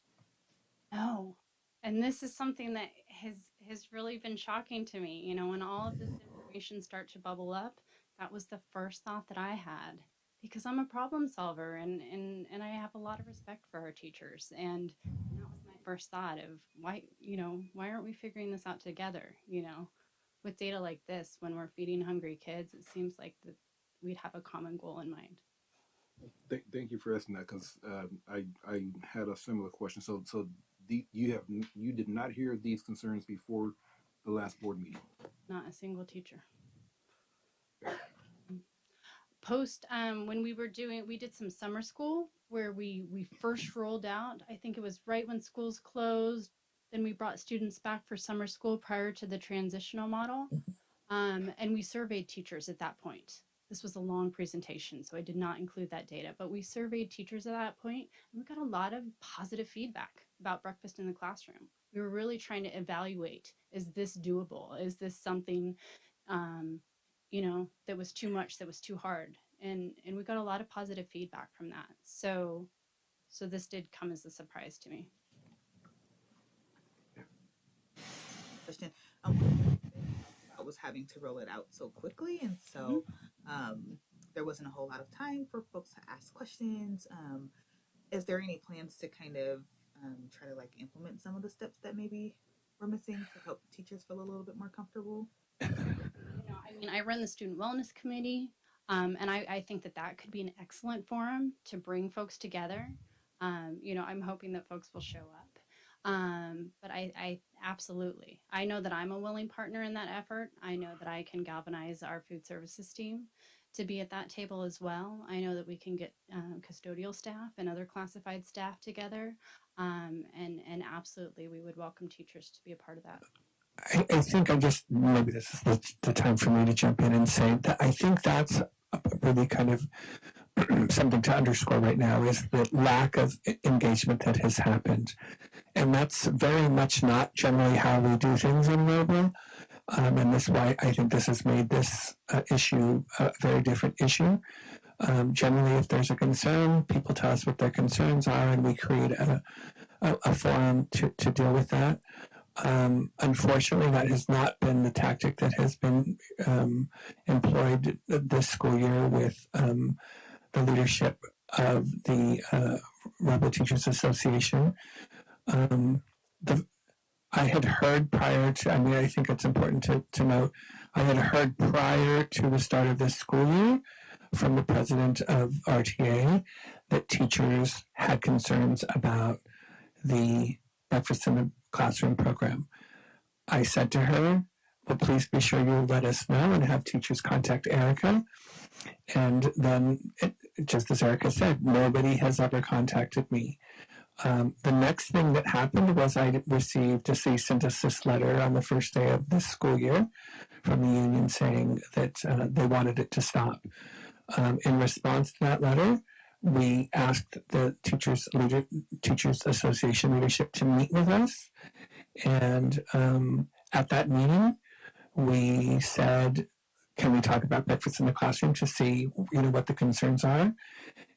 No. And this is something that has really been shocking to me. When all of this information started to bubble up, that was the first thought that I had, because I'm a problem solver and I have a lot of respect for our teachers. And that was my first thought of why aren't we figuring this out together? With data like this, when we're feeding hungry kids, it seems like that we'd have a common goal in mind. Thank you for asking that, because I had a similar question. So you did not hear these concerns before the last board meeting? Not a single teacher. Post when we did some summer school where we first rolled out. I think it was right when schools closed. Then we brought students back for summer school prior to the transitional model, and we surveyed teachers at that point. This was a long presentation, so I did not include that data, but we surveyed teachers at that point, and we got a lot of positive feedback about breakfast in the classroom. We were really trying to evaluate, is this doable? Is this something, that was too much, that was too hard? And we got a lot of positive feedback from that. So this did come as a surprise to me. question. I was having to roll it out so quickly, and so there wasn't a whole lot of time for folks to ask questions. Is there any plans to kind of try to like implement some of the steps that maybe we're missing to help teachers feel a little bit more comfortable? I mean, I run the student wellness committee, and I think that that could be an excellent forum to bring folks together. I'm hoping that folks will show up. But I absolutely, I know that I'm a willing partner in that effort. I know that I can galvanize our food services team to be at that table as well. I know that we can get custodial staff and other classified staff together. And absolutely, we would welcome teachers to be a part of that. I think maybe this is the time for me to jump in and say that I think that's really kind of something to underscore right now is the lack of engagement that has happened. And that's very much not generally how we do things in Robla. And that's why I think this has made this issue a very different issue. Generally, if there's a concern, people tell us what their concerns are, and we create a forum to deal with that. Unfortunately, that has not been the tactic that has been employed this school year with the leadership of the Robla Teachers Association. I had heard prior to, I think it's important to note, I had heard prior to the start of this school year from the president of RTA that teachers had concerns about the breakfast in the classroom program. I said to her, well, please be sure you let us know and have teachers contact Erica. And then, just as Erica said, nobody has ever contacted me. The next thing that happened was I received a cease and desist letter on the first day of this school year from the union saying that they wanted it to stop. In response to that letter, we asked the Teachers Association leadership to meet with us. And at that meeting, we said, can we talk about breakfast in the classroom to see, what the concerns are?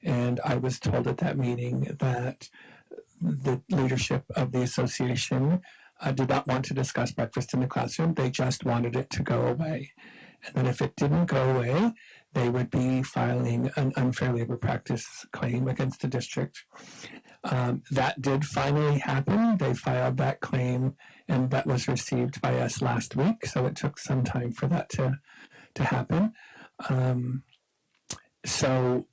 And I was told at that meeting that the leadership of the association did not want to discuss breakfast in the classroom. They just wanted it to go away. And then if it didn't go away, they would be filing an unfair labor practice claim against the district. That did finally happen. They filed that claim, and that was received by us last week. So it took some time for that to happen. So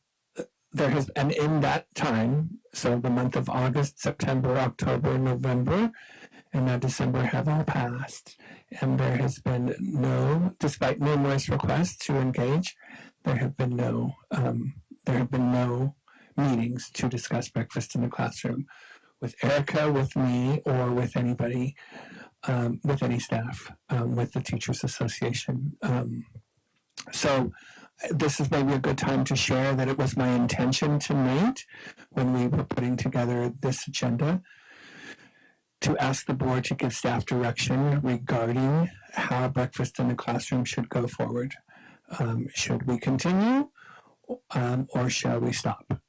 there has, and in that time, so the month of August, September, October, November, and now December have all passed. And there has been despite numerous requests to engage, there have been no meetings to discuss breakfast in the classroom with Erica, with me, or with anybody, with any staff, with the Teachers Association. So this is maybe a good time to share that it was my intention tonight when we were putting together this agenda to ask the board to give staff direction regarding how breakfast in the classroom should go forward. Should we continue or shall we stop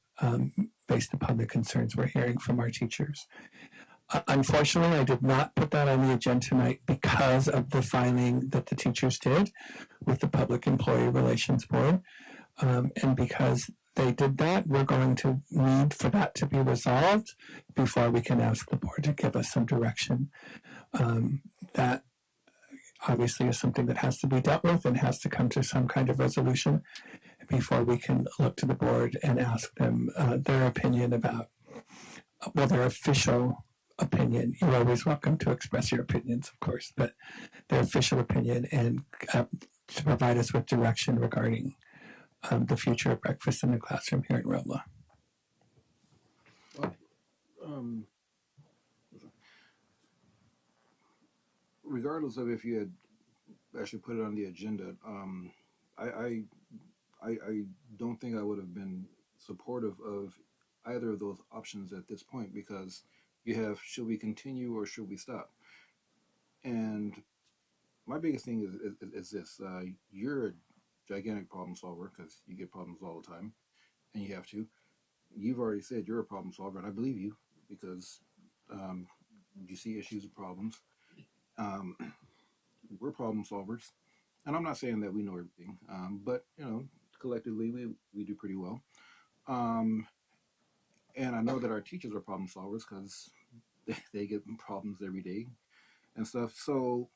based upon the concerns we're hearing from our teachers? Unfortunately, I did not put that on the agenda tonight because of the filing that the teachers did with the Public Employee Relations Board. And because they did that, we're going to need for that to be resolved before we can ask the board to give us some direction. That obviously is something that has to be dealt with and has to come to some kind of resolution before we can look to the board and ask them their opinion about, their official opinion. You're always welcome to express your opinions, of course, but their official opinion and to provide us with direction regarding the future of breakfast in the classroom here in Robla. Regardless of if you had actually put it on the agenda, I don't think I would have been supportive of either of those options at this point, because you have, should we continue or should we stop? And my biggest thing is this: you're a gigantic problem solver because you get problems all the time, and you have to. You've already said you're a problem solver, and I believe you because you see issues and problems. Um, we're problem solvers, and I'm not saying that we know everything, but collectively we do pretty well. Um, and I know that our teachers are problem solvers because they get problems every day and stuff. So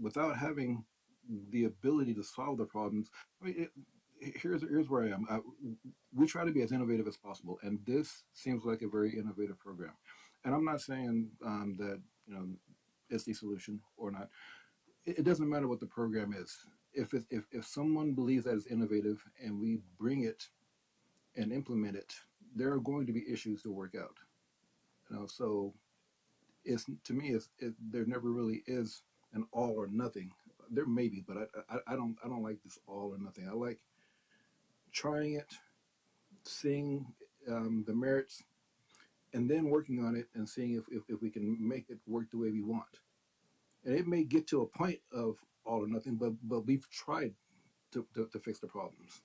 without having the ability to solve the problems, I mean, here's where I am. We try to be as innovative as possible, and this seems like a very innovative program. And I'm not saying that it's the solution or not. It doesn't matter what the program is. If someone believes that it's innovative and we bring it and implement it, there are going to be issues to work out. So it's to me, there never really is an all or nothing. There may be, but I don't like this all or nothing. I like trying it, seeing the merits, and then working on it and seeing if we can make it work the way we want. And it may get to a point of all or nothing, but we've tried to fix the problems,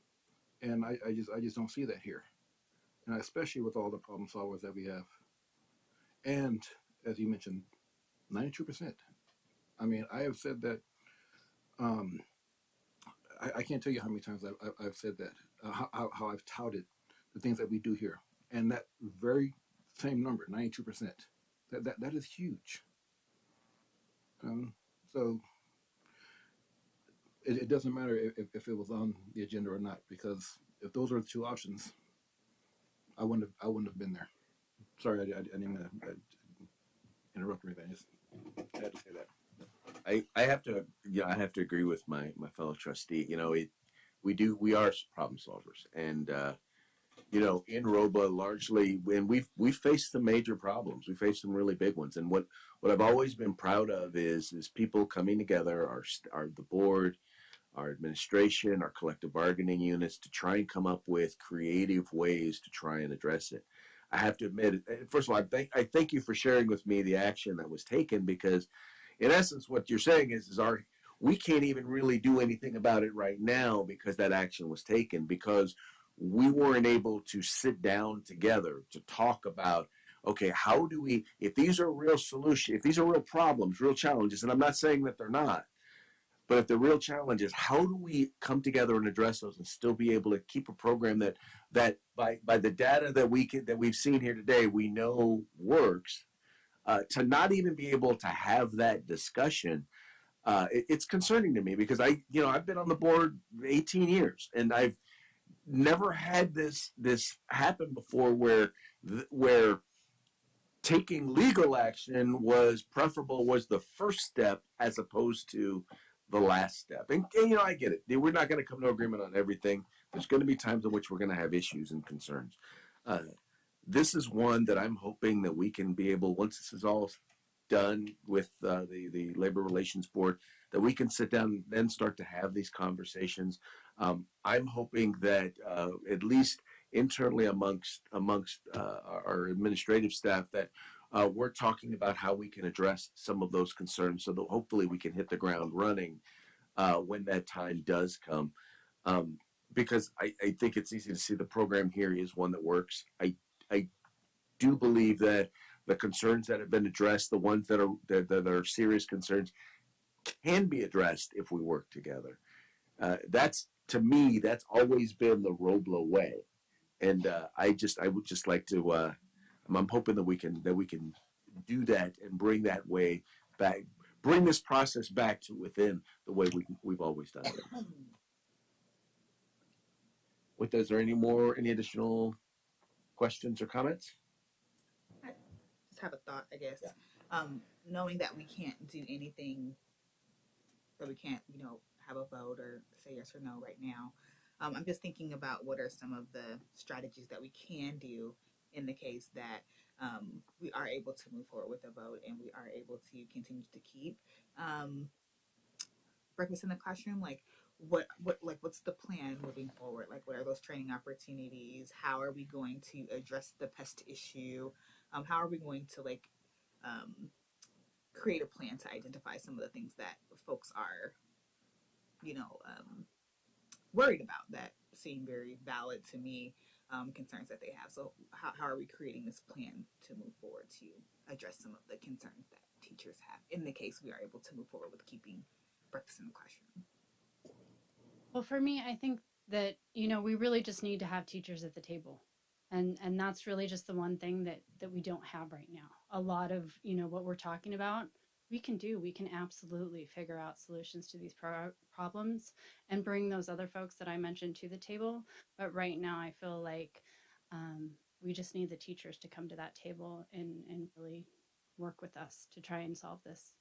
and I just don't see that here, and especially with all the problem solvers that we have, and as you mentioned, 92%. I mean, I have said that. Um, I can't tell you how many times I've said that, how I've touted the things that we do here. And that very same number, 92%, that is huge. Um, so it doesn't matter if it was on the agenda or not, because if those are the two options, I wouldn't have been there. Sorry, I didn't mean to interrupt or anything. I just had to say that. I have to I have to agree with my fellow trustee. We are problem solvers, and in Robla largely, when we've faced some major problems, we faced some really big ones, and what I've always been proud of is people coming together, our the board, our administration, our collective bargaining units, to try and come up with creative ways to try and address it. I have to admit, first of all, I thank you for sharing with me the action that was taken, because in essence, what you're saying is we can't even really do anything about it right now because that action was taken, because we weren't able to sit down together to talk about, okay, how do we, if these are real solutions, if these are real problems, real challenges, and I'm not saying that they're not, but if the real challenge is, how do we come together and address those and still be able to keep a program that by the data that we've seen here today, we know works, to not even be able to have that discussion, it's concerning to me, because I've been on the board 18 years, and I've never had this happen before, where taking legal action was the first step as opposed to the last step. And I get it. We're not going to come to agreement on everything. There's going to be times in which we're going to have issues and concerns. This is one that I'm hoping that we can be able, once this is all done with the Labor Relations Board, that we can sit down and then start to have these conversations. I'm hoping that at least internally amongst our administrative staff, that we're talking about how we can address some of those concerns, so that hopefully we can hit the ground running when that time does come. Because I think it's easy to see the program here is one that works. I do believe that the concerns that have been addressed, the ones that are serious concerns, can be addressed if we work together. To me, that's always been the Robla way, and I would just like to. I'm hoping that we can do that and bring that way back, bring this process back to within the way we've always done it. Is there any additional questions or comments? I just have a thought, I guess. Yeah. Knowing that we can't do anything, that we can't, have a vote or say yes or no right now. I'm just thinking about what are some of the strategies that we can do in the case that we are able to move forward with a vote and we are able to continue to keep breakfast in the classroom. Like, what's the plan moving forward? Like, what are those training opportunities? How are we going to address the pest issue? How are we going to create a plan to identify some of the things that folks are, worried about, that seem very valid to me, concerns that they have. So how are we creating this plan to move forward to address some of the concerns that teachers have in the case we are able to move forward with keeping breakfast in the classroom? Well, for me, I think that, we really just need to have teachers at the table. And that's really just the one thing that we don't have right now. A lot of, what we're talking about, we can absolutely figure out solutions to these problems and bring those other folks that I mentioned to the table. But right now, I feel like we just need the teachers to come to that table and really work with us to try and solve this.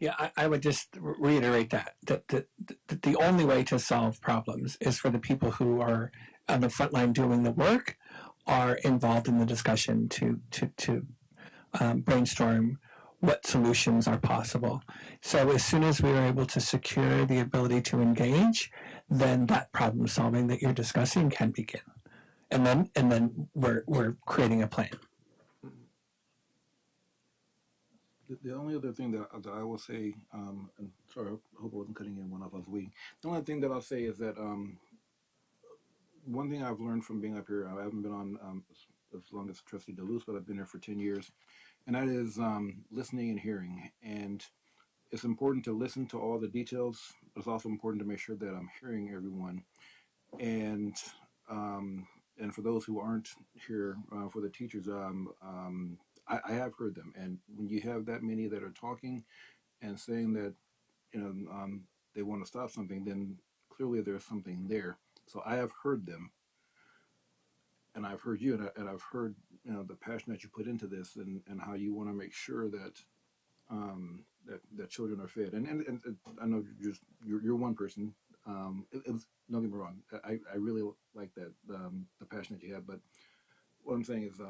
Yeah, I would just reiterate that the only way to solve problems is for the people who are on the front line doing the work are involved in the discussion to brainstorm what solutions are possible. So as soon as we are able to secure the ability to engage, then that problem solving that you're discussing can begin, and then we're creating a plan. The only other thing that I will say, and sorry, I hope I wasn't cutting in one of us. The only thing that I'll say is that one thing I've learned from being up here, I haven't been on as long as Trustee DeLuce, but I've been here for 10 years, and that is listening and hearing. And it's important to listen to all the details, but it's also important to make sure that I'm hearing everyone. And for those who aren't here, for the teachers, I have heard them. And when you have that many that are talking and saying that, they want to stop something, then clearly there's something there. So I have heard them, and I've heard you, and I've heard the passion that you put into this, and how you want to make sure that that children are fed. And I know you're one person. It was, don't get me wrong. I really like that the passion that you have. But what I'm saying is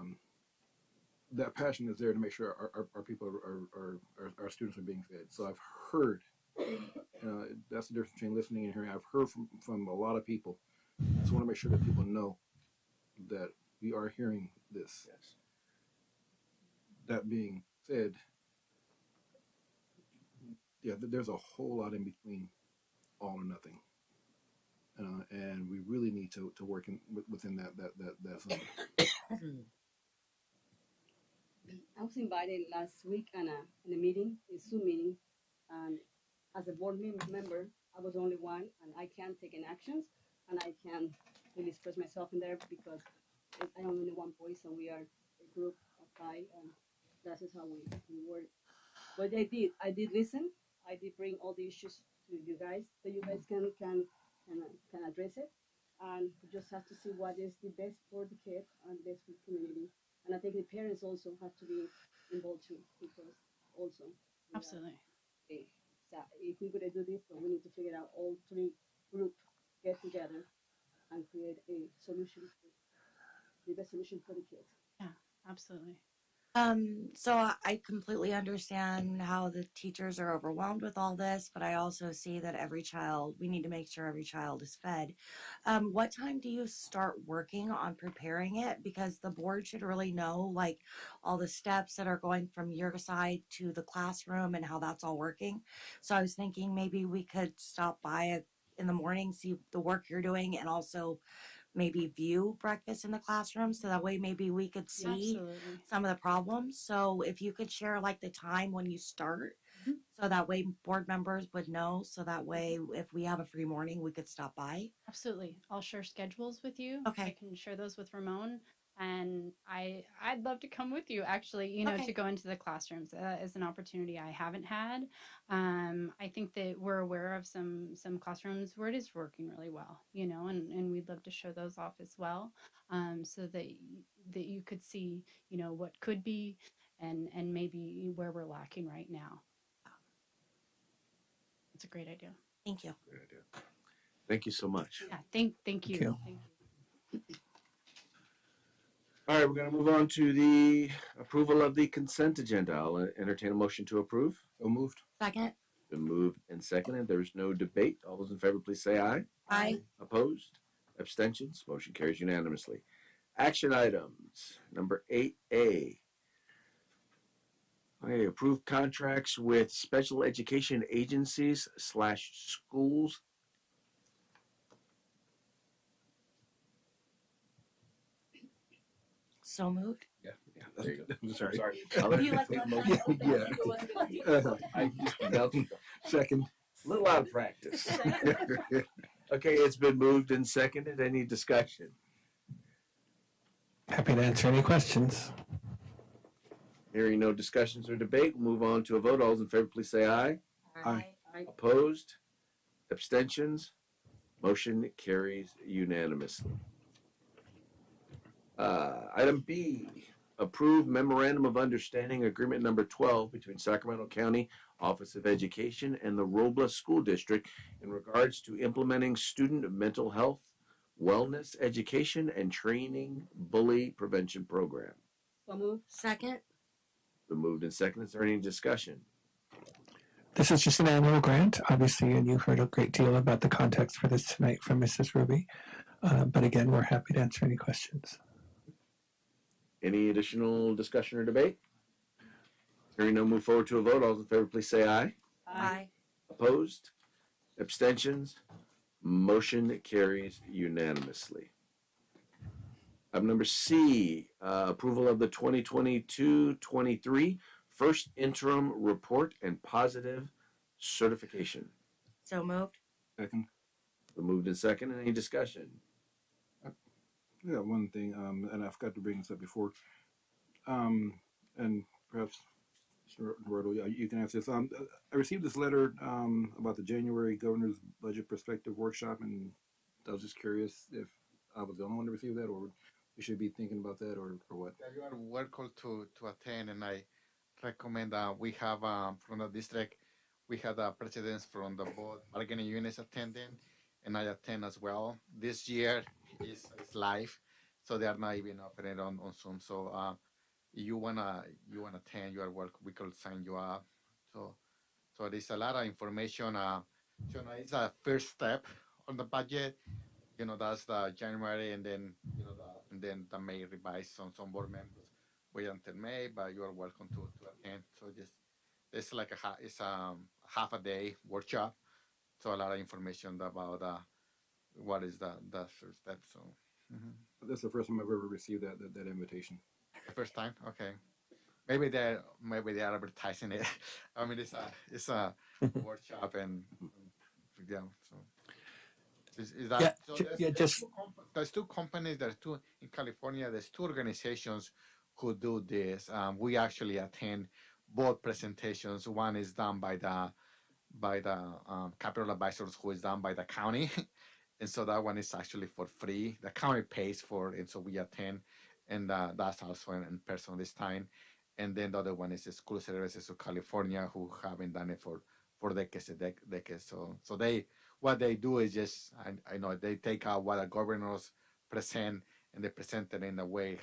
that passion is there to make sure our people our students are being fed. So I've heard. That's the difference between listening and hearing. I've heard from a lot of people. I just want to make sure that people know that we are hearing this. Yes. That being said, yeah, there's a whole lot in between all or nothing, and we really need to work within that zone. I was invited last week in a meeting, a Zoom meeting, and as a board member, I was the only one, and I can't take any actions, and I can't really express myself in there because I am only one voice, and we are a group of 5, and that is how we work. But I did listen. I did bring all the issues to you guys, so you guys can address it, and we just have to see what is the best for the kid and best for the community. And I think the parents also have to be involved too, because also Absolutely. so if we're gonna do this, then we need to figure out all 3 group get together and create a solution, the best solution for the kids. Yeah, absolutely. So I completely understand how the teachers are overwhelmed with all this, but I also see that we need to make sure every child is fed. What time do you start working on preparing it? Because the board should really know, like, all the steps that are going from your side to the classroom and how that's all working. So I was thinking maybe we could stop by in the morning, see the work you're doing, and also maybe view breakfast in the classroom, so that way maybe we could see Absolutely. some of the problems. So if you could share like the time when you start, so that way board members would know, so that way if we have a free morning, we could stop by. Absolutely. I'll share schedules with you. Okay. I can share those with Ramon. And I'd love to come with you, actually, Okay. to go into the classrooms. That is an opportunity I haven't had. I think that we're aware of some classrooms where it is working really well, and we'd love to show those off as well, so that you could see, what could be, and maybe where we're lacking right now. It's a great idea. Thank you. Great idea. Thank you so much. Yeah, thank you. Thank you. Thank you. All right, we're going to move on to the approval of the consent agenda. I'll entertain a motion to approve. So moved. Second. Been moved and seconded. There's no debate. All those in favor, please say aye. Aye. Opposed? Abstentions? Motion carries unanimously. Action items. Number 8A. Okay, approve contracts with special education agencies / schools. So moved. Yeah. There you go. Sorry. Sorry. You like left Yeah, that open? yeah. You wasn't gonna do I just felt a Second. little out of practice. Okay, it's been moved and seconded. Any discussion? Happy to answer any questions. Hearing no discussions or debate, we'll move on to a vote. All those in favor, please say aye. Aye. Opposed? Abstentions? Motion carries unanimously. Item B, approve memorandum of understanding agreement number 12 between Sacramento County Office of Education and the Robla School District in regards to implementing student mental health, wellness, education, and training bully prevention program. So move. Second. Been moved and seconded. Is there any discussion? This is just an annual grant, obviously, and you heard a great deal about the context for this tonight from Mrs. Ruby. But again, we're happy to answer any questions. Any additional discussion or debate? Hearing no, move forward to a vote. All those in favor, please say aye. Aye. Opposed? Abstentions? Motion carries unanimously. Item number C, approval of the 2022-23 first interim report and positive certification. So moved. Second. The moved and second. Any discussion? Yeah, one thing, and I forgot to bring this up before, and perhaps Mr. Roberto, you can answer this. I received this letter about the January Governor's Budget Perspective Workshop, and I was just curious if I was the only one to receive that, or we should be thinking about that, or what. Yeah, you are welcome to attend, and I recommend we have from the district, we had presidents from the both bargaining units attending, and I attend as well. This year is live, so they are not even offering on Zoom. So you wanna attend, you are welcome. We could sign you up. So there's a lot of information. So it's a first step on the budget. That's the January, and then the May revise on some board members wait until May, but you are welcome to attend. So it's like it's half a day workshop. So a lot of information about what is the first step. So That's the first time I've ever received that invitation. the first time, okay. Maybe they are advertising it. I mean, it's a workshop, and yeah. So is that Yeah, so? there's There's two companies. There's two in California. There's two organizations who do this. We actually attend both presentations. One is done by the capital advisors, who is done by the county, and so that one is actually for free. The county pays for it, and so we attend, and that's also in person this time. And then the other one is the School Services of California, who haven't done it for decades. So what they do is just I know they take out what the governors present, and they present it in a way.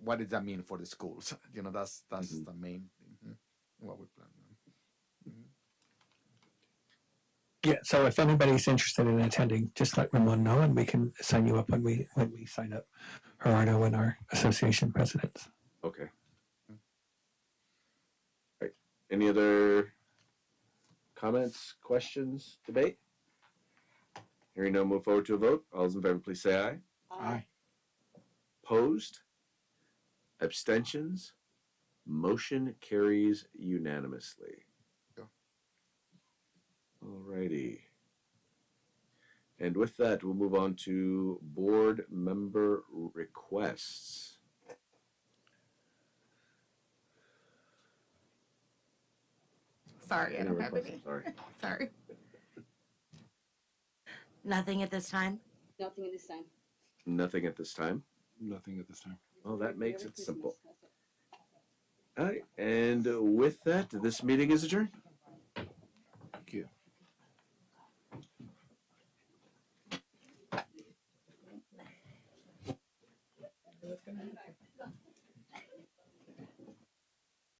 What does that mean for the schools? That's the main thing. What we plan. Yeah, so if anybody's interested in attending, just let Ramon know, and we can sign you up when we sign up Gerardo and our association presidents. Okay. All right. Any other comments, questions, debate? Hearing no, move forward to a vote. All those in favor, please say aye. Aye. Opposed? Abstentions? Motion carries unanimously. Alrighty. And with that, we'll move on to board member requests. Sorry, I Any don't have requests? any. Sorry. Sorry. Nothing at this time. Nothing at this time. Nothing at this time. Nothing at this time. Well, that makes it simple. All right. And with that, this meeting is adjourned.